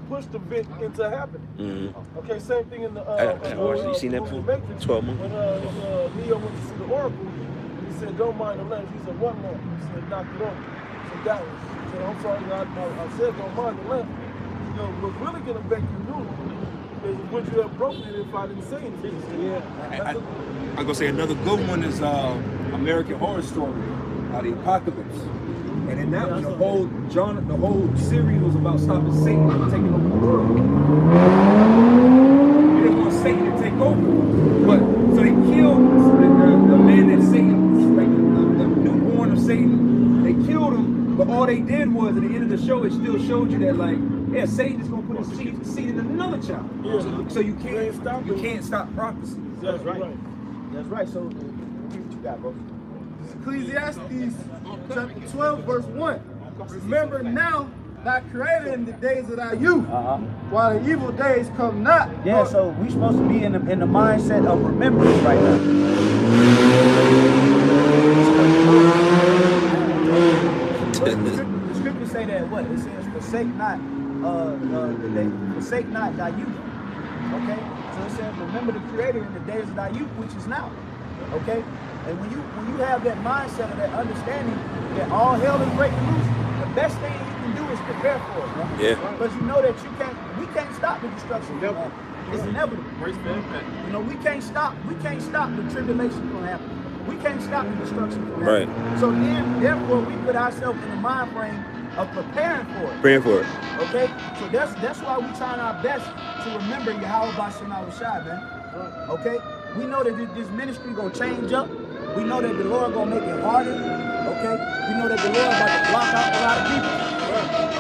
pushed the event into happening. Okay, same thing in the you seen that movie? Matrix, 12 Monkeys. When Neo went to see the Oracle, he said, "Don't mind the lamp." He said, "What lamp?" He said, "Knock it off." He said, "That one." He said, "I'm sorry, I said don't mind the lamp." You know, what's really gonna make you would you have broken it if I didn't say anything? Yeah. I'm gonna say another good one is American Horror Story, the Apocalypse. And in that one, the whole series was about stopping Satan from taking over the world. They didn't want Satan to take over. But so they killed the man that Satan, like the newborn of Satan, they killed him, but all they did was at the end of the show, it still showed you that like, yeah, Satan is gonna put his seed in another child. Yeah. So you can't stop prophecy. That's right. That's right. So what you got, bro? Ecclesiastes chapter 12, verse 1. Remember now thy creator in the days of thy youth, while the evil days come not. Yeah, so we supposed to be in the mindset of remembrance right now. The scriptures say that what? It says, forsake not thy youth. Okay? So it says, remember the creator in the days of thy youth, which is now. Okay? And when you have that mindset of that understanding that all hell is breaking loose, the best thing you can do is prepare for it, man. Yeah. Because you know that we can't stop the destruction. It's inevitable. You know, we can't stop the tribulation from happening. We can't stop the destruction from happening. Right. So therefore we put ourselves in the mind frame of preparing for it. Praying for it. Okay? So that's why we trying our best to remember Yahweh B'Shem Shai, man. Okay? We know that this ministry gonna change up. We know that the Lord gonna make it harder. Okay? We know that the Lord about to block out a lot of people.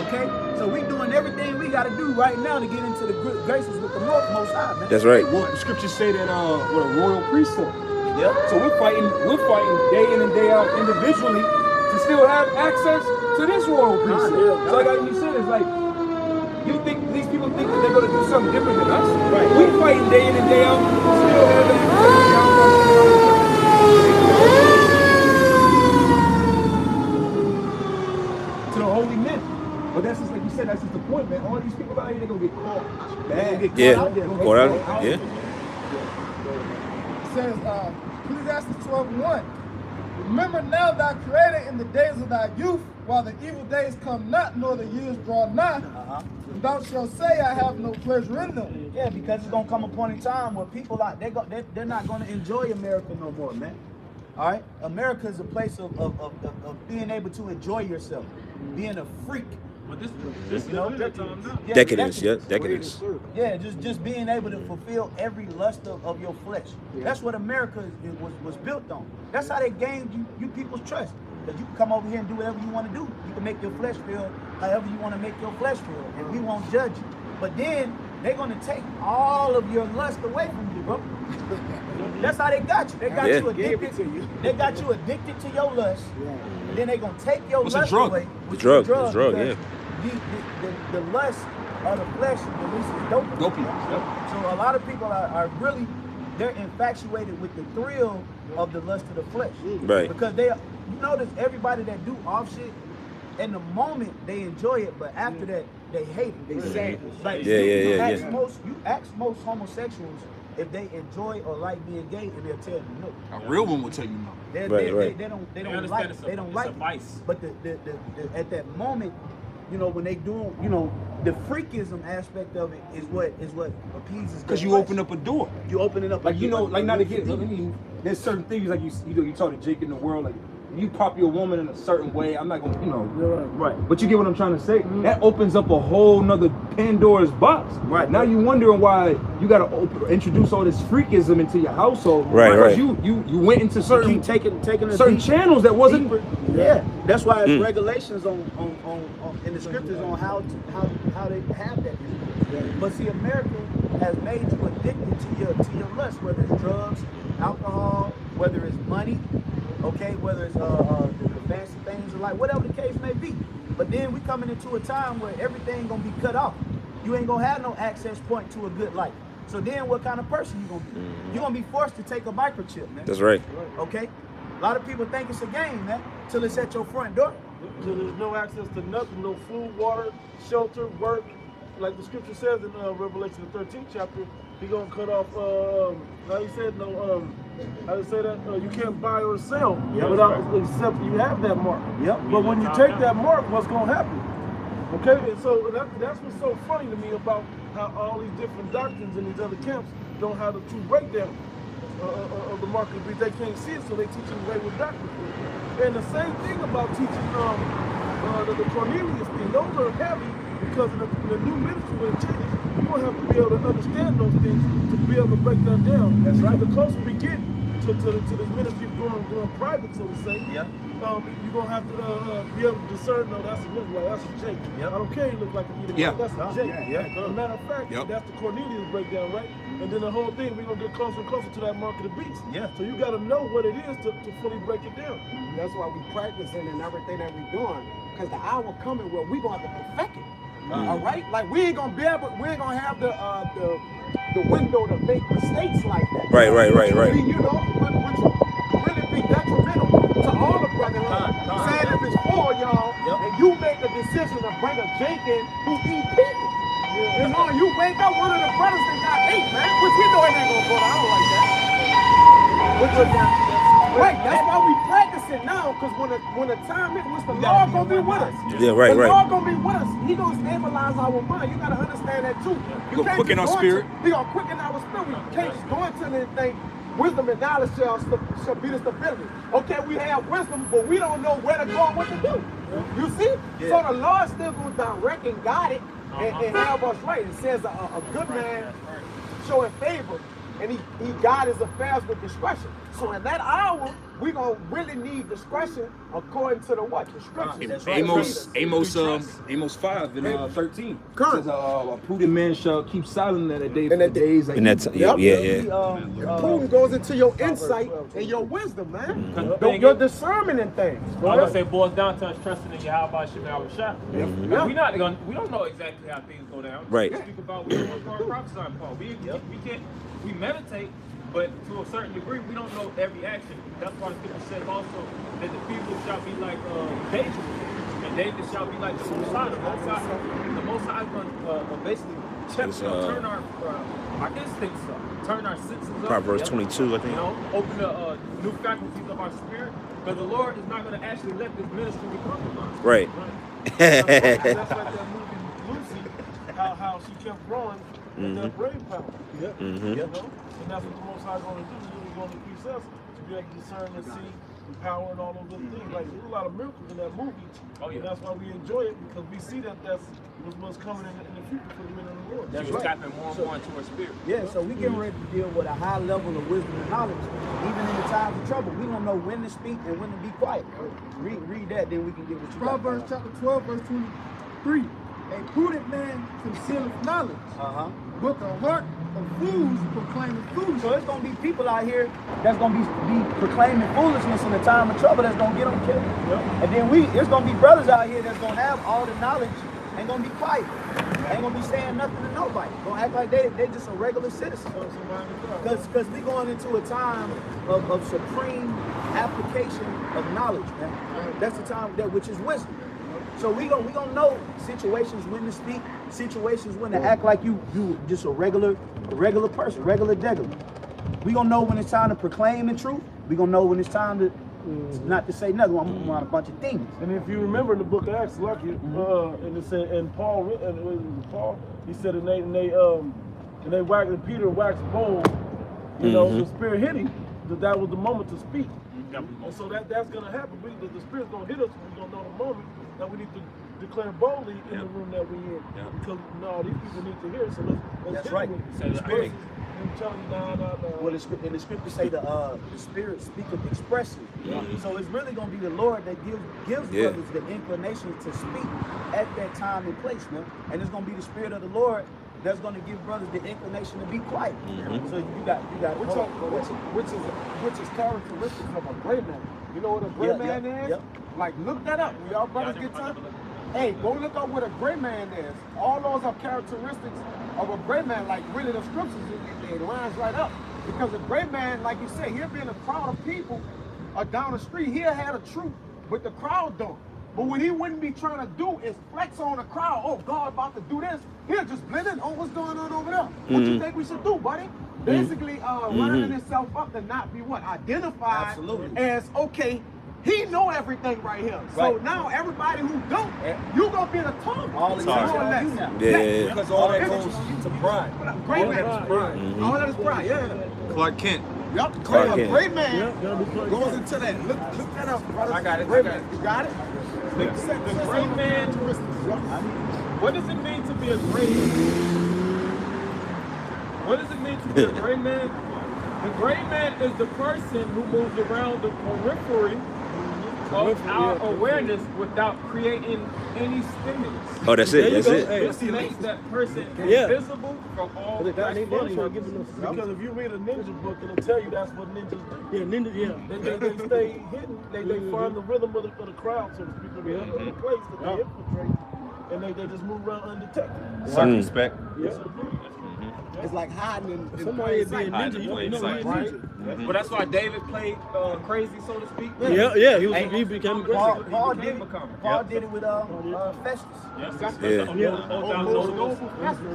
Okay? So we doing everything we gotta do right now to get into the good graces with the Most High, man. That's right. Well, the scriptures say that we're a royal priesthood. Yeah. So we're fighting day in and day out individually to still have access to this royal priesthood. So like you said, it's like you think these people think that they're gonna do something different than us. Right. We fighting day in and day out to still have access to the holy men. But that's just like you said, that's just the point, man. All these people out here, they're gonna get caught bad. Caught out. Yeah. It says, Ecclesiastes 12:1. Remember now thy creator in the days of thy youth, while the evil days come not, nor the years draw nigh. And thou shalt say, I have no pleasure in them. Yeah, because it's gonna come a point in time where people they're not gonna enjoy America no more, man. All right, America is a place of being able to enjoy yourself, being a freak. But this you know, yeah, decadence, decadence. Yeah, just being able to fulfill every lust of your flesh. Yeah. That's what America was built on. That's how they gained you people's trust. That you can come over here and do whatever you want to do. You can make your flesh feel however you want to make your flesh feel, and we won't judge you. But then they're gonna take all of your lust away from you, bro. That's how they got you. They got you addicted to you. They got you addicted to your lust. And then they're gonna take your lust away. It's drug, yeah. The lust of the flesh releases dopamine. So a lot of people are really, they're infatuated with the thrill of the lust of the flesh. Right. Because you notice everybody that do off shit, in the moment they enjoy it, but after that they hate it. They say like you ask most homosexuals if they enjoy or like being gay, and they'll tell you no. A real one will tell you no. They don't like it. Vice. But at that moment, you know, when they do, you know, the freakism aspect of it is what appeases. Because you open up a door. You open it up, like, you know, like not to get. I mean, there's certain things like you talk to Jake in the world, like you pop your woman in a certain way. I'm not gonna, you know. Right. But you get what I'm trying to say. That opens up a whole nother Pandora's box. Right. Now you wondering why you gotta introduce all this freakism into your household. Right. You went into certain taking certain channels that wasn't. Yeah. That's why it's regulations on in the scriptures on how they have that. But see, America has made you addicted to your lust, whether it's drugs, alcohol, whether it's money, okay, whether it's the fancy things, or like whatever the case may be. But then we coming into a time where everything gonna be cut off. You ain't gonna have no access point to a good life. So then what kind of person you gonna be? You're gonna be forced to take a microchip, man. That's right. Okay? A lot of people think it's a game, man, till it's at your front door. So there's no access to nothing, no food, water, shelter, work. Like the scripture says in Revelation the 13th chapter, He gonna cut off. How you said no? How you say that? You can't buy or sell without except you have that mark. Yep. But when you take that mark, what's gonna happen? Okay, and so that's what's so funny to me about how all these different doctrines in these other camps don't have the true breakdown of the mark of the beast. They can't see it, so they teach them away with doctrine. And the same thing about teaching the Cornelius thing. Those are heavy because of the new ministry when it changes. You're going to have to be able to understand those things to be able to break that down. That's right. The closer we get to this ministry going private, so to say, you're going to have to be able to discern, no, that's a Israelite, that's a Jake. I don't care, he looks like a Edomite, that's a Jake. As a matter of fact, that's the Cornelius breakdown, right? And then the whole thing, we're going to get closer and closer to that mark of the beast. So you got to know what it is to fully break it down. That's why we practicing and everything that we doing. Because the hour coming where we going to have to perfect it. All right? Like, we ain't going to be able, we ain't going to have the window to make mistakes like that. Right. You know, which really be detrimental to all the brotherhood. Saying if it's 4 y'all, and you make a decision to bring a Jake in who eat people. You know, you wake up one of the brothers that got 8, man, which we know it ain't gonna go down like that. Right, that's why we practice it now, because when the time is, the Lord gonna be with us. The Lord gonna be with us. He gonna stabilize our mind. You gotta understand that too. You can't quicken our spirit. He gonna quicken our spirit. We can't just go into anything. Wisdom and knowledge shall be the stability. Okay, we have wisdom, but we don't know where to go and what to do. You see? So the Lord still gonna direct and guide it and have us right. It says a good man showing favor, and he guides his affairs with discretion. So in that hour, we're going to really need discretion according to the what? The scriptures. Amos 5 and 13. Says, a prudent man shall keep silent in the day for the days. And that's, Prudent goes into your insight and your wisdom, man. Your discernment in things. I was going to say, it boils down to us trusting in Yahweh Shah. We don't know exactly how things go down. Right. We speak about we don't know prophesying, Paul. We meditate, but to a certain degree, we don't know every action. That's why the scripture says also that the people shall be like David, and David shall be like the Most High. The Most High is going to basically turn our instincts up, turn our senses up. Proverbs 22, I think. You know, open the new faculties of our spirit, because the Lord is not going to actually let this ministry be compromised. Right. That's like that movie Lucy, how she kept growing with that brain power. You know? And that's what the Most High is going to do. He's going to increase us to be able to discern and see and power and all those other things. Like, there's a lot of miracles in that movie. And that's why we enjoy it, because we see that that's what's coming in the future for the men of the Lord. That's right. Tapping more and more into our spirit. Yeah, so we getting ready to deal with a high level of wisdom and knowledge. Even in the times of trouble, we don't know when to speak and when to be quiet. Read that, then we can get what you got. Proverbs chapter 12, verse 23. A prudent man concealeth knowledge, but the heart of fools proclaiming foolishness. So there's going to be people out here that's going to be proclaiming foolishness in the time of trouble that's going to get them killed. And then there's going to be brothers out here that's going to have all the knowledge and going to be quiet. Ain't going to be saying nothing to nobody. Going to act like they just a regular citizen. Because we going into a time of supreme application of knowledge, man. That's the time which is wisdom. So we gonna know situations when to speak, situations when to act like you just a regular person, regular degular. We gonna know when it's time to proclaim the truth. We gonna know when it's time to not to say nothing. I'm on a bunch of demons. And if you remember in the book of Acts, lucky, and it said, and Paul, he said, and they waxed, and Peter waxed bold. You know, the Spirit hit him. That was the moment to speak. And so that's gonna happen. The Spirit's gonna hit us. We gonna know the moment that we need to declare boldly in the room that we're in, because these people need to hear it. So let's That's hit right. The Spirit. Well, the scripture say the Spirit speaketh expressly. So it's really gonna be the Lord that gives brothers the inclination to speak at that time and place, man. And it's gonna be the Spirit of the Lord that's going to give brothers the inclination to be quiet. So you got which is characteristics of a gray man. You know what a gray man is? Like, look that up. When y'all brothers get time, hey, go look up what a gray man is. All those are characteristics of a gray man. Like, really, the scriptures, it lines right up. Because a gray man, like you say, he'll be in a crowd of people down the street. He'll have the truth, but the crowd don't. But what he wouldn't be trying to do is flex on the crowd. Oh, God about to do this. He'll just blend in. Oh, what's going on over there? What you think we should do, buddy? Basically, lining himself up to not be what? Identified as, okay, He know everything right here. So now everybody who don't, you gonna be the tongue. All the More or time less. you now. Yeah. Because all that goes to pride. Great man. Mm-hmm. All that is pride. Yeah. Clark Kent. Yep. Clark A Kent. great man goes into that. Look that up, brother. I got it. Great man. You got it? The great man. What does it mean to be a great man? What does it mean to be a great man? The great man is the person who moves around the periphery of our awareness without creating any stimulus. Oh, that's it. That's it. This makes that person Yeah. invisible from all That's funny, purposes. because if you read a ninja book, it'll tell you that's what ninjas do. Yeah, ninja. Yeah. They stay hidden. They find the rhythm of the crowd, so to speak, of the place that they infiltrate, and they just move around undetected. Circumspect. Yes. It's like hiding in Somebody plain be a sight. ninja. You know he's a ninja. But that's why David played crazy, so to speak. Yeah, yeah. He became aggressive. Paul did it. Paul did it with Festus. Yes. Yeah.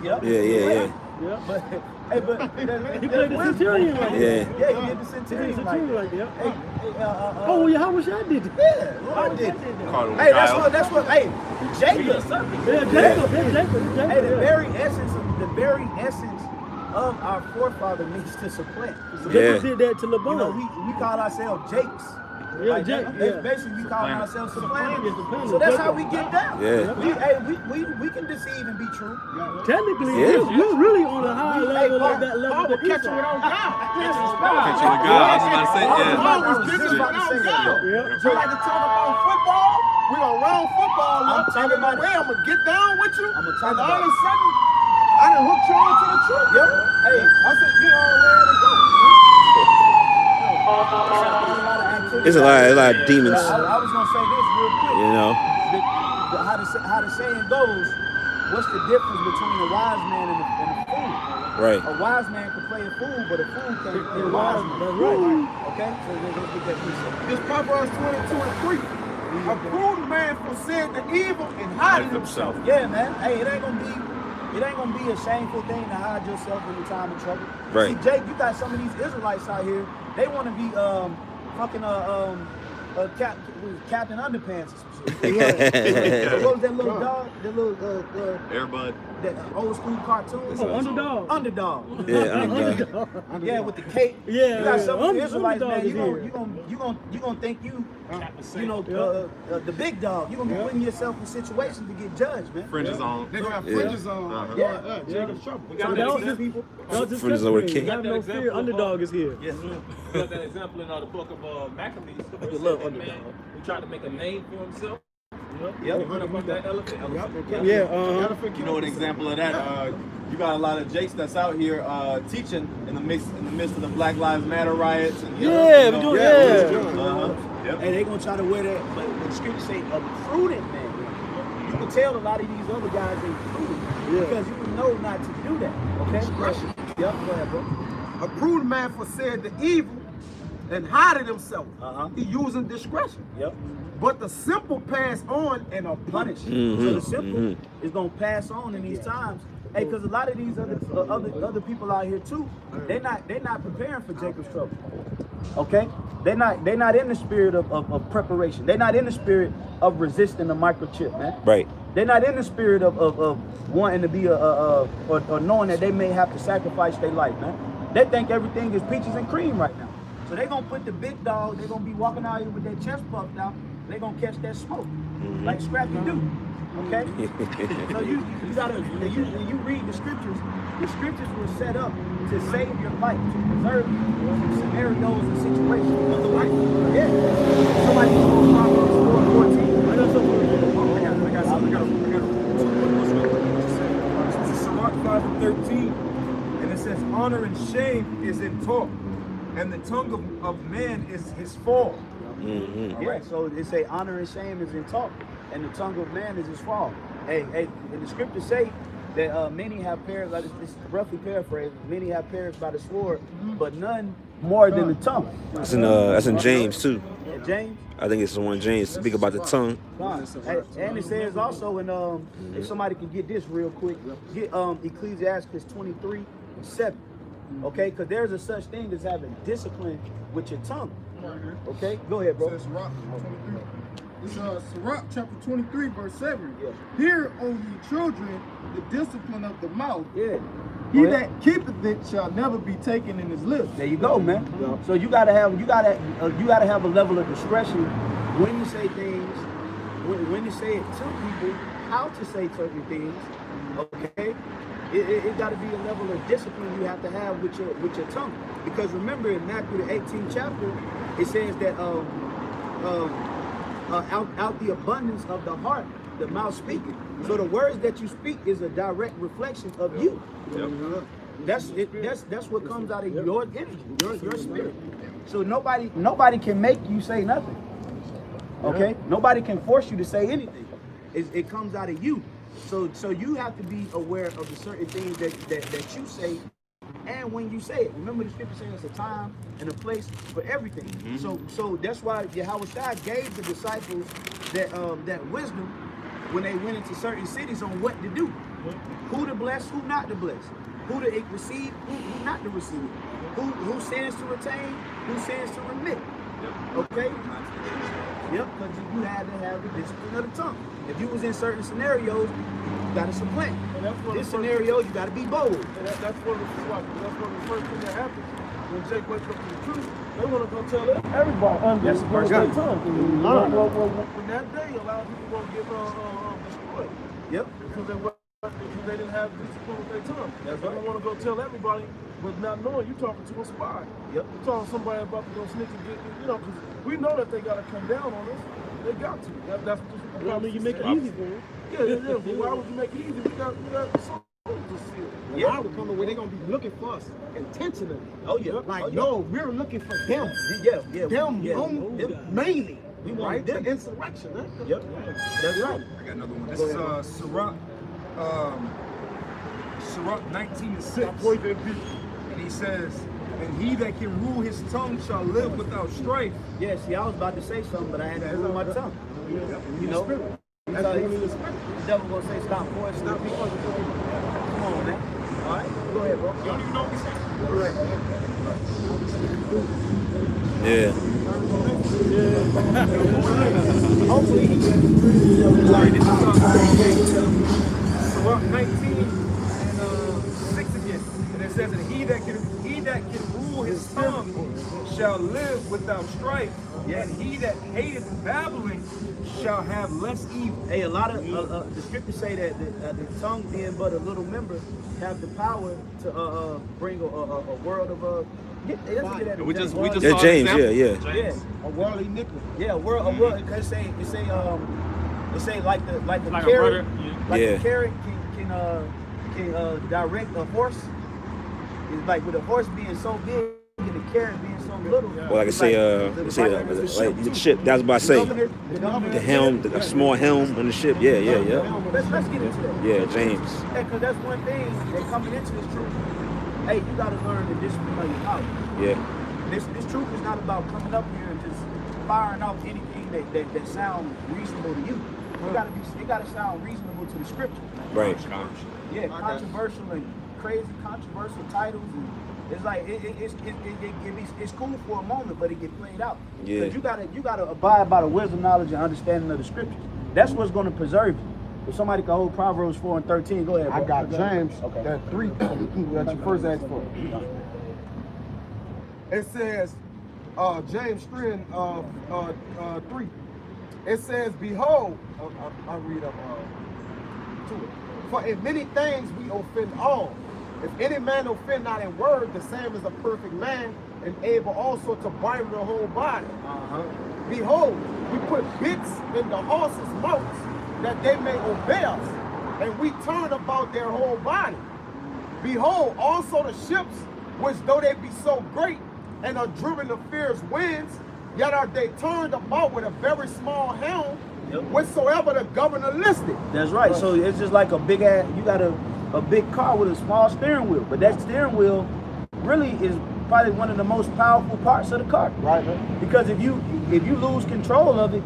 Yep. Yeah. But hey, but He played the centurion like that. yeah, he did the centurion like that. that. Hey, Oh, yeah. How was that? Did it? yeah, Lord did it. Called him Hey, Kyle. that's what. Hey, Jacob. Yeah, Jacob. Hey, the very essence of our forefather means to supplant. Jacob did that to You know, LeBron. we call ourselves Jakes. Yeah, Like, Jake. that's basically we call ourselves supplanters. Supplanter. So that's how we get down. Yeah. We can deceive and be true. Technically, Yeah. you're really on a higher level of that level. Paul will catch you without God. Catch you with God. I was about to say, yeah. Paul was catching without God. Yeah. So like to talk about football, we gonna round football I'm up, talking and about I'm gonna get down with you, I'ma talk and all about of a sudden, I done hooked you on to the truth. Yep. Hey, I said, you know where to go. It's a lot of demons. I was gonna say this real quick. You know. How the saying goes, what's the difference between a wise man and a fool? Right. A wise man can play a fool, but a fool can't play a wise man. That's right. Okay? So let's get that piece. This Proverbs 22:3. A prudent man foreseeth the evil and hideth himself. Yeah, man. Hey, it ain't gonna be a shameful thing to hide yourself in the time of trouble. Right. See, Jake, you got some of these Israelites out here. They want to be fucking Captain Underpants or some shit. What was that little dog? That little Airbud. that old school cartoon? Oh, underdog. Underdog. Yeah, underdog. Yeah, with the cape. Yeah, You got some of the yeah. Israelites, man. Underdog You gonna think the big dog. You gonna be putting yourself in situations to get judged, man. Fringes on. They're gonna have fringes on. Yeah. Jacob's trouble. We So got that was that just example. Friends over the king. Got that No example fear. of, Underdog is here. Yes. We got that example in the book of Maccabees. where it love said that underdog. man who tried to make a name for himself. Yep. Run up on that elephant. Yeah. You know an example of that? You got a lot of Jakes that's out here teaching in the midst of the Black Lives Matter riots. And, Yeah, we do. Yeah. Yep. And they gonna try to wear that, but the scripture say a prudent man. You can tell a lot of these other guys ain't prudent because you know not to do that. Okay. Discretion. Yep. Go ahead, bro. A prudent man foresaid the evil and hideth himself. He using discretion. Yep. But the simple pass on and are punished. So the simple is gonna pass on in these times. Hey, because a lot of these other people out here too, they're not preparing for Jacob's trouble. Okay, they're not in the spirit of preparation. They're not in the spirit of resisting the microchip, man. Right. They're not in the spirit of wanting to be or knowing that they may have to sacrifice their life, man. They think everything is peaches and cream right now. So they're gonna put the big dog. They're gonna be walking out here with their chest puffed out. They're gonna catch that smoke like Scrappy do. Okay? So you gotta you read the scriptures. The scriptures were set up to save your life, to preserve you from scenarios and situations of the life. Yeah. Somebody told Proverbs 4:14. I got This is Mark 5:13, and it says, "Honor and shame is in talk, and the tongue of man is his fall." Yeah, so they say honor and shame is in talk, and the tongue of man is his fall. Hey, and the scriptures say that many have perished, like this roughly paraphrased, many have perished by the sword, but none more than the tongue. That's in James too. Yeah, James. I think it's the one James speak about the tongue. And it says also in if somebody can get this real quick, get Ecclesiastes 23:7. Okay, because there's a such thing as having discipline with your tongue. Okay, go ahead, bro. Says Sirach 23. It's Sirach chapter 23, verse 7. Yeah. Hear, O ye children, the discipline of the mouth. Yeah. He that keepeth it shall never be taken in his lips. There you go, man. Yeah. So you gotta have a level of discretion when you say things, when you say it to people, how to say certain things. Okay, it got to be a level of discipline you have to have with your tongue. Because remember, in Matthew the 18th chapter, it says that out the abundance of the heart, the mouth speaketh. So the words that you speak is a direct reflection of you. That's what comes out of your energy, your spirit. So nobody can make you say nothing. Okay, nobody can force you to say anything. It comes out of you. So you have to be aware of the certain things that you say, and when you say it. Remember, the scripture says it's a time and a place for everything. So that's why Yahweh gave the disciples that wisdom when they went into certain cities on what to do, who to bless, who not to bless, who to receive, who not to receive, who sends to retain, who sends to remit. Okay. Yep, because you had to have the discipline of the tongue. If you was in certain scenarios, you got to supplant. This scenario, you got to be bold. And that's one of the first things that happens when Jake wakes up to the truth. They want to go tell everybody under That's the first their thing. tongue. When that day, a lot of people won't get destroyed. Yep. Because they didn't have discipline with their tongue. That's They right. don't want to go tell everybody, but not knowing you talking to a spy. Yep. You talking to somebody about to go snitch and get, because we know that they got to come down on us. They got to. That's just I mean, you make it easy for them. Yeah. But why would you make it easy? We got souls to seal. Yeah, I would come where they're gonna be looking for us intentionally. Oh yeah. Like, no, we're looking for them. Yeah. Them mainly. We want Right? them. The insurrection, huh? Yep. That's right. I got another one. This is Sirach 19:6. And he says, and he that can rule his tongue shall live without strife. Yeah, see, I was about to say something, but I had to rule my tongue. You know? That's So one in the spirit. the devil gonna say stop forcing the people. Come on, man. All right, go ahead, bro. You don't even know what Yeah. Hopefully he Sorry, this is Sirach 19:6 again. And it says that he that can rule his tongue shall live without strife. And he that hateth babbling shall have less evil. Hey, a lot of the scriptures say that the tongue, being but a little member, have the power to bring a world of let's get at it. We just Yeah, saw an James, example. yeah. A worldly iniquity. Yeah, a world. Cause it say like the Like a carrot, rudder, like Yeah. a carrot can direct a horse. It's like with a horse being so big and the carrot being so little. Well, like I say, like the ship. That was about to say. The helm, the small helm on the ship. Yeah. Let's get into that. Yeah, James. Yeah, because that's one thing that coming into this truth. Hey, you got to learn the discipline of your mouth. Yeah. This truth is not about coming up here and just firing off anything that sounds reasonable to you. It got to sound reasonable to the scripture. Right. Yeah, controversial and crazy controversial titles. And it's like it's cool for a moment, but it gets played out. Yeah. Because you gotta abide by the wisdom, knowledge, and understanding of the scriptures. That's what's going to preserve you. If somebody can hold Proverbs 4:13, go ahead. Bro. I got James. Okay. That 3 that you first asked for. It says, James 3 and 3. It says, behold, I'll read up to it. For in many things we offend all. If any man offend not in word, the same is a perfect man, and able also to bind the whole body. Behold, we put bits in the horses' mouths, that they may obey us, and we turn about their whole body. Behold, also the ships, which though they be so great, and are driven of fierce winds, yet are they turned about with a very small helm, whatsoever the governor listed. That's right. So it's just like a big ass. You got a big car with a small steering wheel, but that steering wheel really is probably one of the most powerful parts of the car. Right, man. Because if you lose control of it,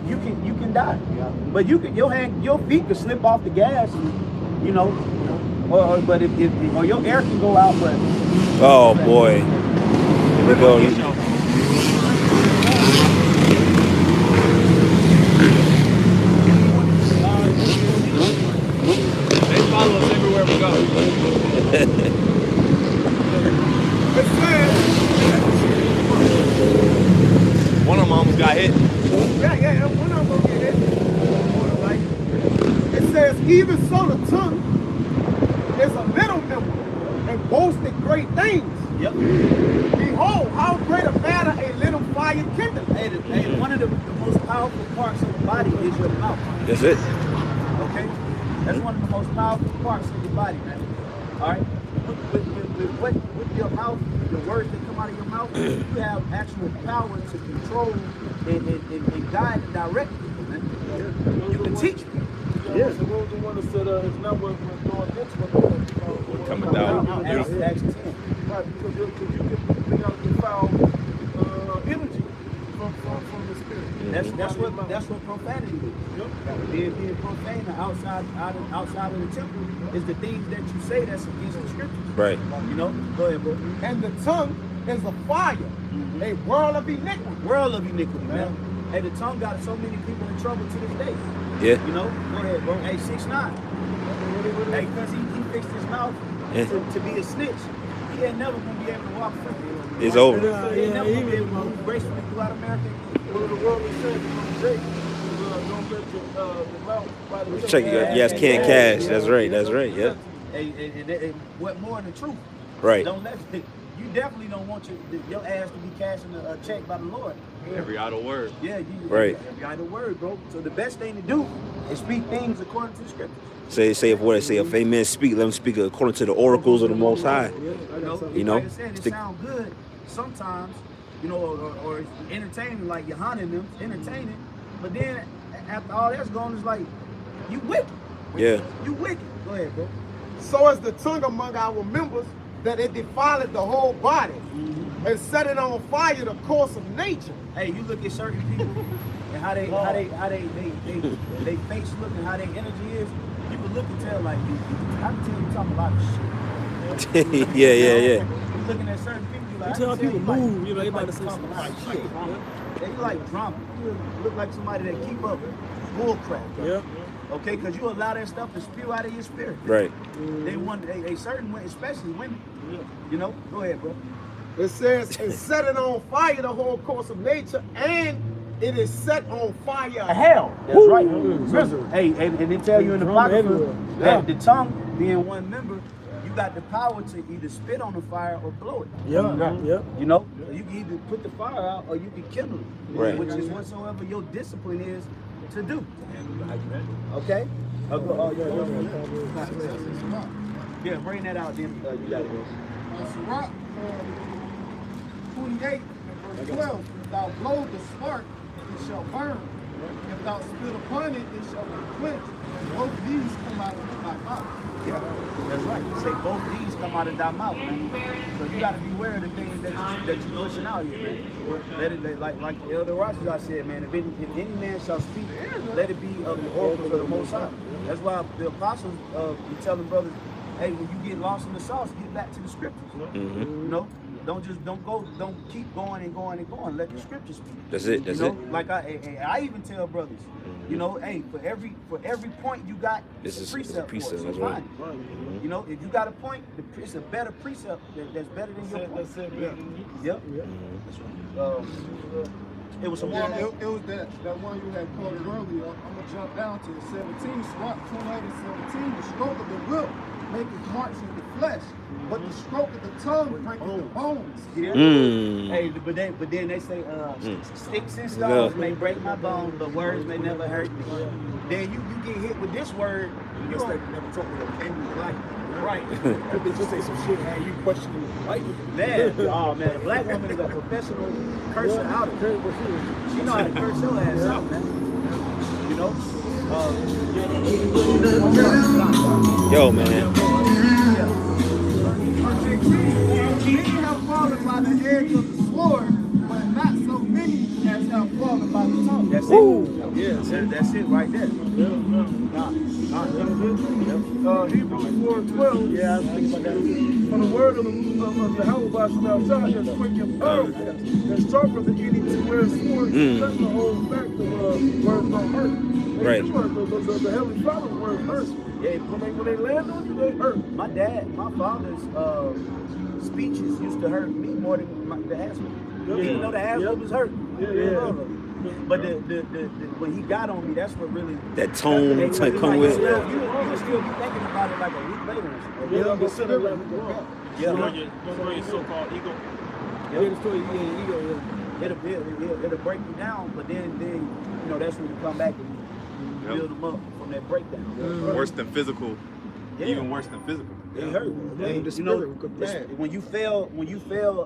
you can die. Yeah. But your feet can slip off the gas, you know. But if your air can go out, but Oh boy. Here we go. got hit. Yeah, we're not gonna get hit. Right? It says, even so the tongue is a little member and boasted great things. Yep. Behold, how great a matter a little fire kindleth. Hey, one of the most powerful parts of the body is your mouth. That's it. Okay? That's one of the most powerful parts of your body, man. All right? With your mouth, the words that come out of your mouth, you have actual power to control and guide and direct people, man. You can teach people. Yes, and what was the one that said it's not what we're doing against what Coming down. Acts 10. Right, because you can bring out the foul energy from the spirit. That's what profanity is. Yep. Being profane outside of the temple is the things that you say that's against the scriptures. Right. You know? Go ahead, bro. And the tongue is a fire, a world of iniquity. World of iniquity, man. Hey, the tongue got so many people in trouble to this day. Yeah. You know? Go ahead, bro. Hey, 6ix9ine. Hey, because he fixed his mouth to be a snitch. He ain't never gonna be able to walk free. It's over. He ain't never gonna be able to move gracefully throughout America. Well, the world is saying, Jake, don't let your mouth by the Check it. Yes, can't cash. That's right. That's right. Yeah. And what more than the truth? Right. Don't let you definitely don't want your ass to be cashing a check by the Lord. Every idle word. Yeah, Right. Every idle word, bro. So the best thing to do is speak things according to the scriptures. Say if a man speak, let him speak according to the oracles of the Most High. You know, Like I said, it sounds good sometimes, you know, or it's entertaining, like Johanna and them, entertaining. But then after all that's gone, it's like, you wicked. Yeah. You wicked. Go ahead, bro. So is the tongue among our members, that it defileth the whole body, and set it on fire the course of nature. Hey, you look at certain people and how they face look and how their energy is. You can look and tell, like, I can tell you talking about shit. Yeah. You looking at certain people, you like, You tell people move, you know, they about to say talking some about shit. They like drama. You look like somebody that keep up bull crap. Yeah. Okay, because you allow that stuff to spew out of your spirit. Right. They certain women, especially women. You know, go ahead, bro. It says, and set it on fire the whole course of nature, and it is set on fire hell. That's right. Hey, and they tell you in the Bible that the tongue being one member, you got the power to either spit on the fire or blow it. Yeah. You know, you can either put the fire out or you can kindle it. Right. Which is whatsoever your discipline is to do. Okay? Yeah, bring that out then. You got it. Sirach 28 and verse 12. If thou blow the spark, it shall burn. If thou spit upon it, it shall be quenched. Both these come out of thy mouth. Yeah, that's right. You say both these come out of thy mouth, man. So you got to beware of the things that you're pushing out here, man. Like the Elder Rogers said, man, if any man shall speak, let it be of the oracles of the Most High. That's why the apostles be telling brothers, hey, when you get lost in the sauce, get back to the scriptures. You know, don't keep going and going and going. Let the scriptures speak. That's it. That's you know? it. Like I even tell brothers, you know, hey, for every point you got, This is precept. precept. So That's right. you know, if you got a point, it's a better precept that's better than your point. Yep. It was some It was that one you had quoted earlier. I'm gonna jump down to 17, Sirach 28 and 17. The stroke of the whip maketh marks in the flesh, but the stroke of the tongue breaketh the bones. Yeah. Hey, but then they say sticks and stones may break my bones, but words may never hurt me. Then you get hit with this word, you don't never talk with a angry life. Right. They just say some shit, and you questioning white people. Man, oh man, a black woman is a professional cursor out of it. She know how to curse her ass out, man. You know? Yo, man. Many have fallen by the edge of the sword, but not so many as have fallen by the tongue. That's it. Yeah, that's it right there. Hebrews 4:12. Yeah, I was thinking about that. For the word of the Hallelujah is quick and powerful, and sharper than any two-edged sword. That's the whole fact of words don't hurt. Right. The Heavenly Father's words hurt. Yeah, When they land on you, they hurt. my father's speeches used to hurt me more than the ass whooping. You know the ass whooping was hurt. But the when he got on me, that's what really That tone Because to it's come like, with. you still be thinking about it like a week later. Yeah, but still let it go. Destroy your so-called ego. Yeah, destroy your ego. It'll break you down, but then you know that's when you come back and you build them up from that breakdown. Worse than physical. Yeah. Even worse than physical. It hurt. You know, when you fail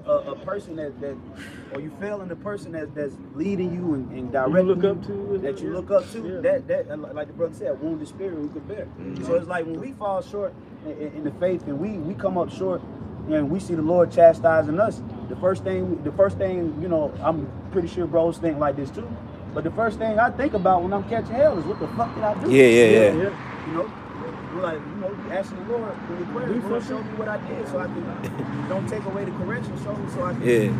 a person that or you fail in the person that's leading you and directing look up to, that you look up to, that like the brother said, wounded spirit we could bear. So it's like when we fall short in the faith and we come up short and we see the Lord chastising us, the first thing, you know, I'm pretty sure bros think like this too. But the first thing I think about when I'm catching hell is what the fuck did I do? Yeah. You know, we're like, you know, asking the Lord when you pray, Lord, show me what I did so I can don't take away the correction, show me so I can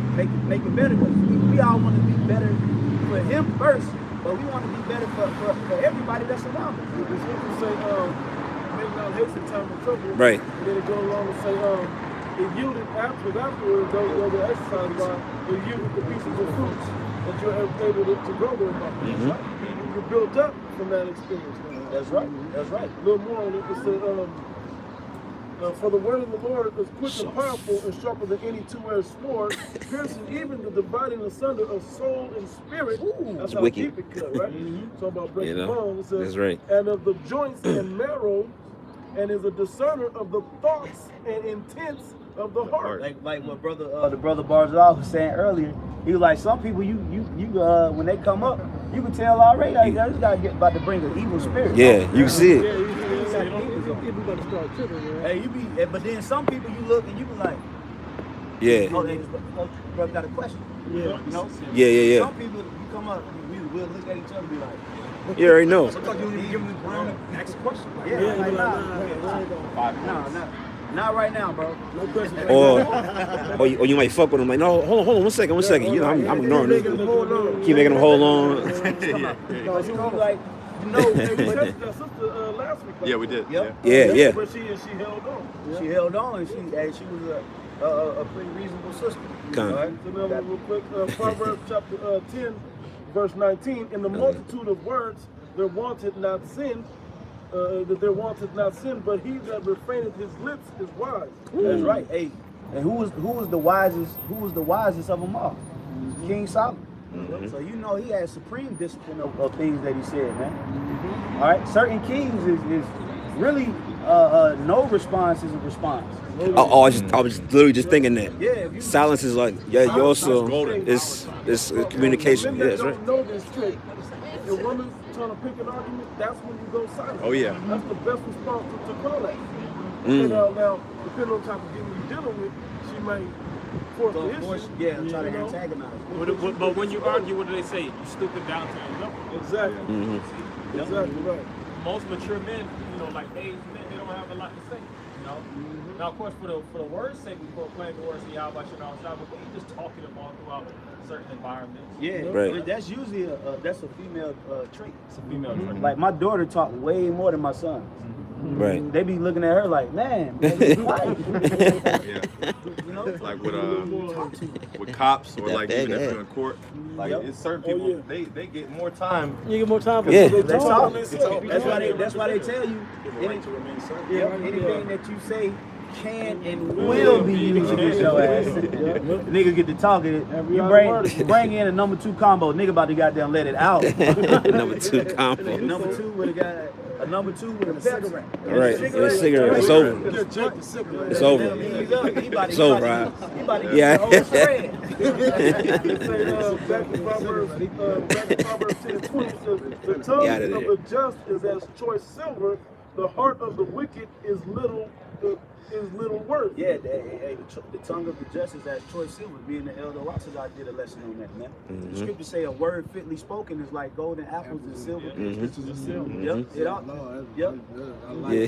make it better. Because we all want to be better for Him first, but we want to be better for everybody that's around us. It's easy to say, maybe not hasten time of trouble. Right. And then it goes along and say, it yielded afterwards, the exercise while it yielded the pieces of fruits that you're able to grow them by. You're built up from that experience. That's right. That's right. A little more on it. It said, for the word of the Lord is quick and powerful and sharper than any two-edged sword, piercing even the dividing asunder of soul and spirit. That's how wicked. deep it cut, right? Talking about breaking bones. It says, That's right. And of the joints and marrow, and is a discerner of the thoughts and intents of the heart. Like what the brother Barzal was saying earlier. He was like, some people you when they come up, you can tell already like this guy about to bring an evil spirit. Yeah, you can see it. Hey, you be, but then some people you look and you be like, Yeah. oh, this brother got a question. Yeah. You know? Yeah. Some people you come up, we'll look at each other and be like, You already know. sometimes you give them the ground next question. Yeah, Yeah, like, nah. not right now, bro. No question. Or you might fuck with them like, no, hold on, one second. You know, I'm ignoring this. Keep making them hold on. No, you know, like, Hey, we tested that sister last week. Yeah, we did. Yep. Yeah. But she held on. She held on and she was a pretty reasonable sister. Come. All right? So now real quick, Proverbs chapter 10, verse 19. In the multitude of words, there wanted not sin, but he that refraineth his lips is wise. That's right. Hey, and who was the wisest of them all? King Solomon. So you know he had supreme discipline of things that he said, man. All right, certain kings is really no response is a response. I was literally just thinking that. Yeah, Silence is like, you also, it's communication. Men Yeah, that that's right. don't know this trick. If a woman's trying to pick an argument, that's when you go silent. Oh, yeah. That's the best response to call that. And, now, depending on the type of people you're dealing with, she may force the issue. Try to you know? antagonize. But when you argue, what do they say? You stupid down to your level. Exactly. Exactly right. Most mature men, you know, like aged men, they don't have a lot to say. You know. Now, of course, for the word's sake, we proclaim the words of Yahweh Shalom Shabbat, but we just talking about throughout certain environments. Yeah, Right. that's usually that's a female trait. It's a female trait. Like my daughter talk way more than my son. Right. They be looking at her like, man, be quiet. Yeah. You know? Like with cops or like even if you're in court, like it's certain people they get more time. You get more time for Yeah. they That's talk. all. That's why they tell you anything that you say can and will be used against your ass. Niggas get to talking. You bring in a number 2 combo. Nigga about to goddamn let it out. Number 2 combo. Number 2 with a number 2 with a cigarette. Right. A cigarette. It's over. It's over. It's over, right? Yeah. Back to Proverbs 10:20 says, the tongue of the just is as choice silver, the heart of the wicked is little worth. Yeah, the tongue of the just is as choice silver. Me and the elder Watson, I did a lesson on that, man. The scriptures say a word fitly spoken is like golden apples and silver. Yep. That's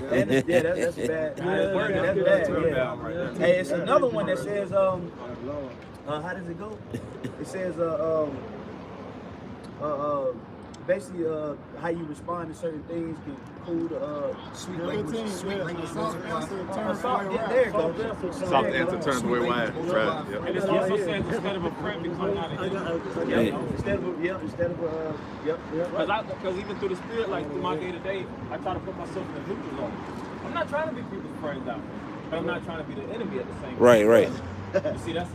bad. That's bad. Yeah. Hey, it's another one that says, how does it go? It says, basically how you respond to certain things can include Sweet language. there you go. Soft answer turns away wide. Right. Yep. And it's also said instead of a friend, become not an enemy. Instead of Because even through the spirit, like through my day to day, I try to put myself in the neutral zone. I'm not trying to be people's friends out there, but I'm not trying to be the enemy at the same time. Right. You see, that's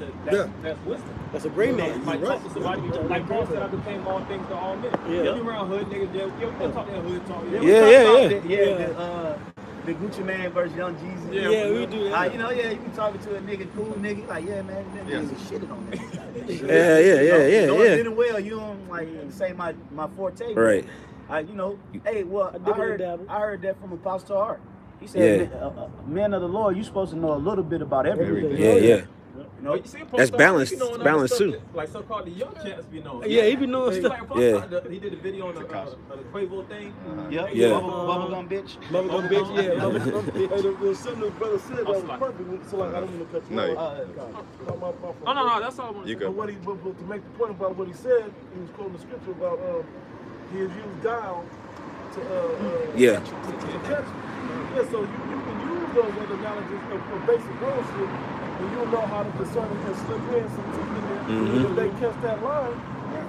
wisdom. That's a great man. Like talk to somebody, like Paul said, I became all things to all men. Yeah. You around hood niggas, they'll talk that hood talk. The Gucci Man versus Young Jeezy. Yeah, we do that. You be talking to a nigga, cool nigga, like, yeah, man, niggas is shitting on that. Yeah. Doing well, you don't like say my forte. Right. Hey, well, I heard that from Apostle Art. He said, men of the Lord, you're supposed to know a little bit about everything. Yeah. You know, That's balanced. Balanced too. Like so-called the young cats be knowing. Yeah, he be knowing stuff. Like he did a video on the Quavo thing. Yeah. Bubblegum bitch. Bubblegum bitch, yeah. Bubblegum bitch. There's something the brother said that was perfect. So like, I don't want to cut you off. No, that's all I want to say. But to make the point about what he said, he was quoting the scripture about he has used guile to catch you. Yeah, so you can use those other analogies of basic bullshit, and you'll know how to discern and slip in some truth in there. If they catch that line,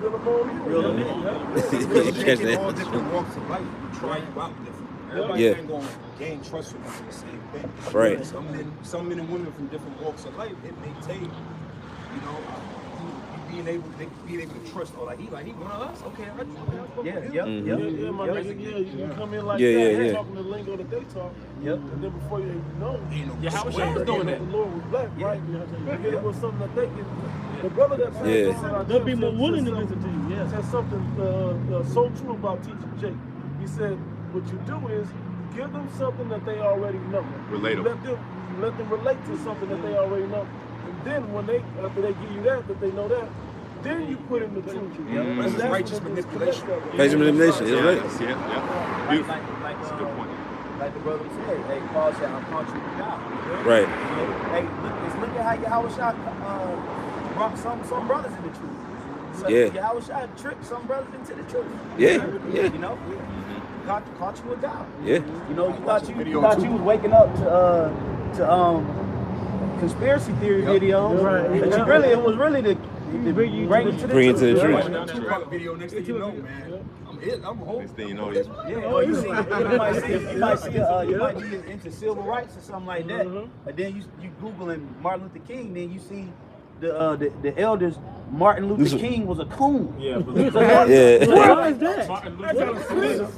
reel them on in. All different walks of life try you out different. Everybody ain't going to gain trust from you for the same thing. Right. Some men and women from different walks of life, it may take, being able to trust. Oh, like he one of us. Okay, my nigga, you come in like talking the lingo that they talk. Yep. And then before you know, how was was doing that? The Lord was black, right? It was something that they can. The brother that said they'll be more willing to listen to you. Yeah. Said something so true about teaching Jake. He said, what you do is give them something that they already know. Relatable. Let them relate to something that they already know. And then after they give you that they know that, then you put in the truth. That's righteous manipulation. Righteous manipulation, is right. Yeah. Beautiful. That's a good point. Like the brother said, Paul said, I'm contra with God. Right. Look at how Yahushua brought some brothers in the truth. So Yahushua tricked some brothers into the truth. Yeah. Caught you with God. Yeah. You thought you was waking up to conspiracy theory videos. Right. But it was really to bring you to the truth. Video next thing you know, man. I'm home. Next thing you know, you might be into civil rights or something like that. And then you Googling Martin Luther King, then you see the elders. Martin Luther King was a coon. Yeah. Yeah. What is that?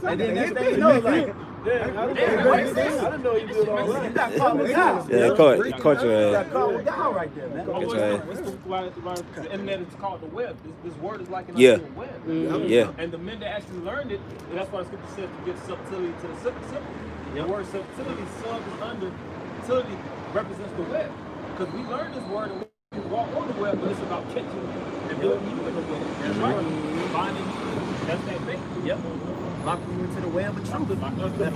And then next thing you know, like, I didn't know you did all that. You got caught with God. Yeah, caught you. You got caught with God right there, man. Why the internet is called the web. This word is like an Yeah. actual web. Yeah. And the men that actually learned it, that's why the scripture says to give subtlety to the simple. The word subtlety, sub is under, subtlety represents the web. Because we learned this word and we walk on the web, but it's about catching and building you in the web. That's right. Finding you. That's that thing. Yep. Locking you into the web of truth.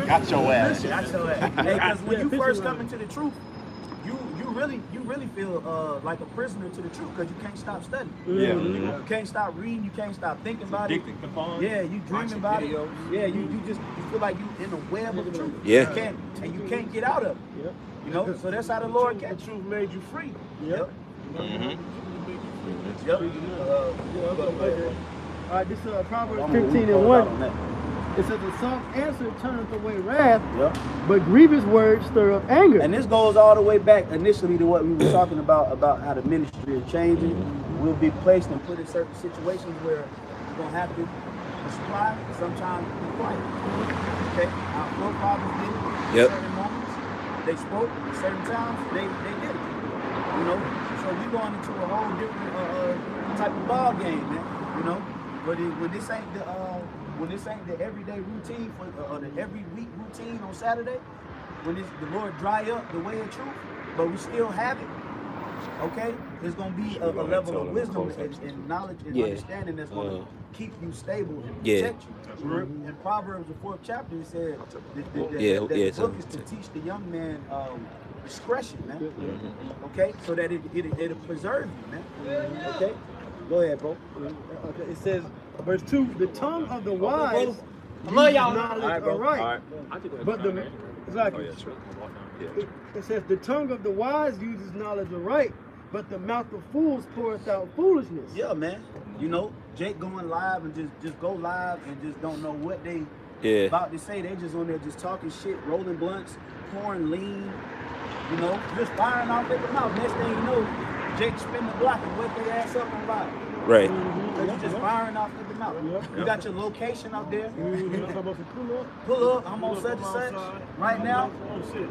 got your ass. Because when you first come into the truth, you really feel like a prisoner to the truth because you can't stop studying. Yeah. You can't stop reading. You can't stop thinking about it. Yeah, you dreaming about it. Yeah, you feel like you in the web of the truth. Yeah. You can't get out of it. Yep. You know, so that's how the Lord The gets you. truth made you free. Yep. All right, this is Proverbs 15:1. It says, "The soft answer turneth away wrath, but grievous words stir up anger." And this goes all the way back initially to what we were talking about how the ministry is changing. We'll be placed and put in certain situations where we're gonna have to supply, sometimes be quiet. Okay, our forefathers did it at certain moments. They spoke at certain times. They did it. You know, so we're going into a whole different type of ball game, man. You know, but when this ain't the everyday routine or the every week routine on Saturday, when the Lord dry up the way of truth, but we still have it, okay? There's gonna be a level of wisdom and knowledge and understanding that's gonna keep you stable and protect you. In Proverbs, the 4th chapter, it said the book is to teach the young man discretion, man. Okay, so that it'll preserve you, man. Okay, go ahead, bro. Okay, it says, Verse 2, the tongue of the wise I love y'all. knowledge aright. But the exactly. It says the tongue of the wise uses knowledge aright, but the mouth of fools poureth out foolishness. Yeah, man. You know, Jake going live and just go live and just don't know what they about to say. They just on there just talking shit, rolling blunts, pouring lean, you know, just firing off at the mouth. Next thing you know, Jake spin the block and wake their ass up and ride. Right. So you just firing off at the mouth. You got your location out there. Pull up, I'm on such and such. Right now,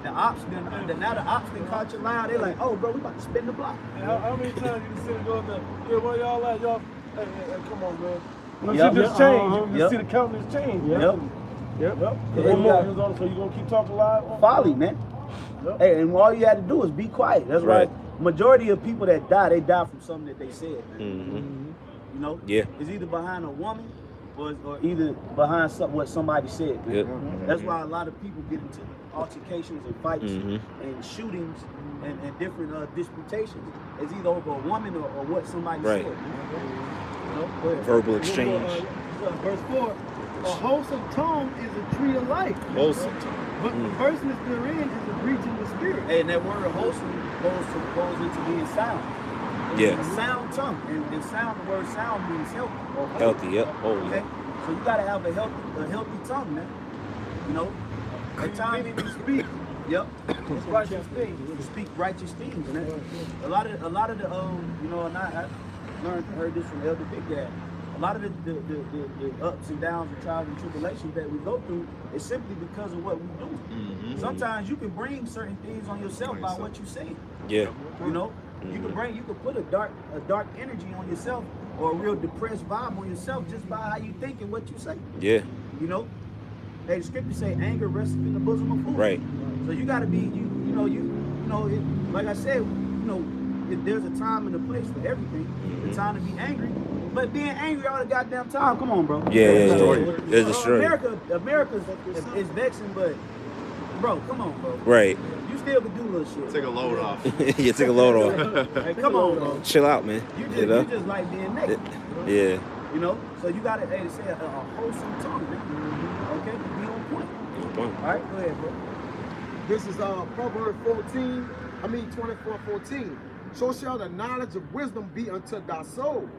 the ops then caught you loud. They like, oh bro, we about to spin the block. How many times you sit and go up there? Yeah, where y'all at? Y'all, hey, come on, man. You Yep. see this change. You Yep. see the countenance change. Yep. Yep. Yeah, One more. So you gonna keep talking live? Folly, man. Yep. Hey, and all you had to do is be quiet. That's right. Majority of people that die, they die from something that they said, man. You know? Yeah. It's either behind a woman or either behind what somebody said, man. Yep. That's why a lot of people get into altercations and fights and shootings and different disputations. It's either over a woman or what somebody said. You know? Go ahead. Verbal exchange. Verse 4, a wholesome tongue is a tree of life. Wholesome. But the perverseness therein is a breach in the spirit. Hey, and that word wholesome goes into being sound. Yeah. A sound tongue. And sound, the word sound means healthy. Healthy, yep. Okay? So you gotta have a healthy tongue, man. You know? At times you speak. Yep. Righteous things. You speak righteous things, man. A lot of the you know, and I heard this from Elder Big Dad. A lot of the ups and downs and trials and tribulations that we go through is simply because of what we do. Sometimes you can bring certain things on yourself by what you say. Yeah. You know, you can put a dark energy on yourself or a real depressed vibe on yourself just by how you think and what you say. Yeah. You know, hey, the scripture say anger rests in the bosom of fools. Right. So you got to be like I said, there's a time and a place for everything. The time to be angry. But being angry all the goddamn time, come on, bro. Yeah. There's a story. America is vexing, but bro, come on, bro. Right. You still can do little shit. Take a load off. Yeah, take a load off. Hey, come on, bro. Chill out, man. You just like being naked. Yeah. You know, so you gotta say a wholesome tongue, man. Okay, be on point. All right, go ahead, bro. This is Proverbs 24:14. So shall the knowledge of wisdom be unto thy soul.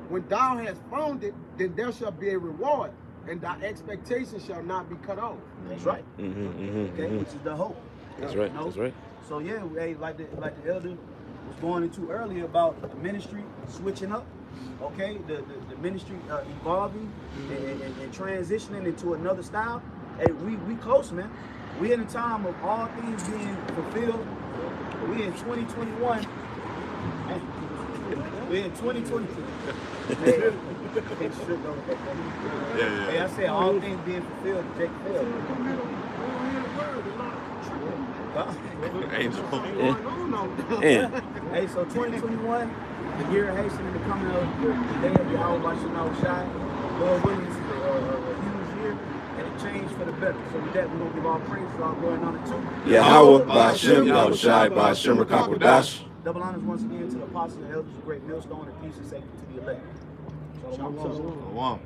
When thou hast found it, then there shall be a reward, and thy expectation shall not be cut off. That's right. Okay, which is the hope. That's right. You know? That's right. So yeah, hey, like the elder was going into earlier about the ministry switching up. Okay, the ministry evolving and transitioning into another style. Hey, we close, man. We in a time of all things being fulfilled. We in 2021. We in 2020. Hey, hey, I said all things being fulfilled. Jake failed. Angel. Yeah. Hey, so 2021, the year of Haitian and the coming of the day of Yahweh Shalom Shai. Lord willing, this is a huge year, and it changed for the better. So with that, we're going to give all praise for all going on it too. Yahweh, Ba'ashem, Yahushai, Ba'ashem, Rakakwadash. Double honors once again to the apostles and elders, a great millstone, and peace and safety to the elect. Shalom. Shalom.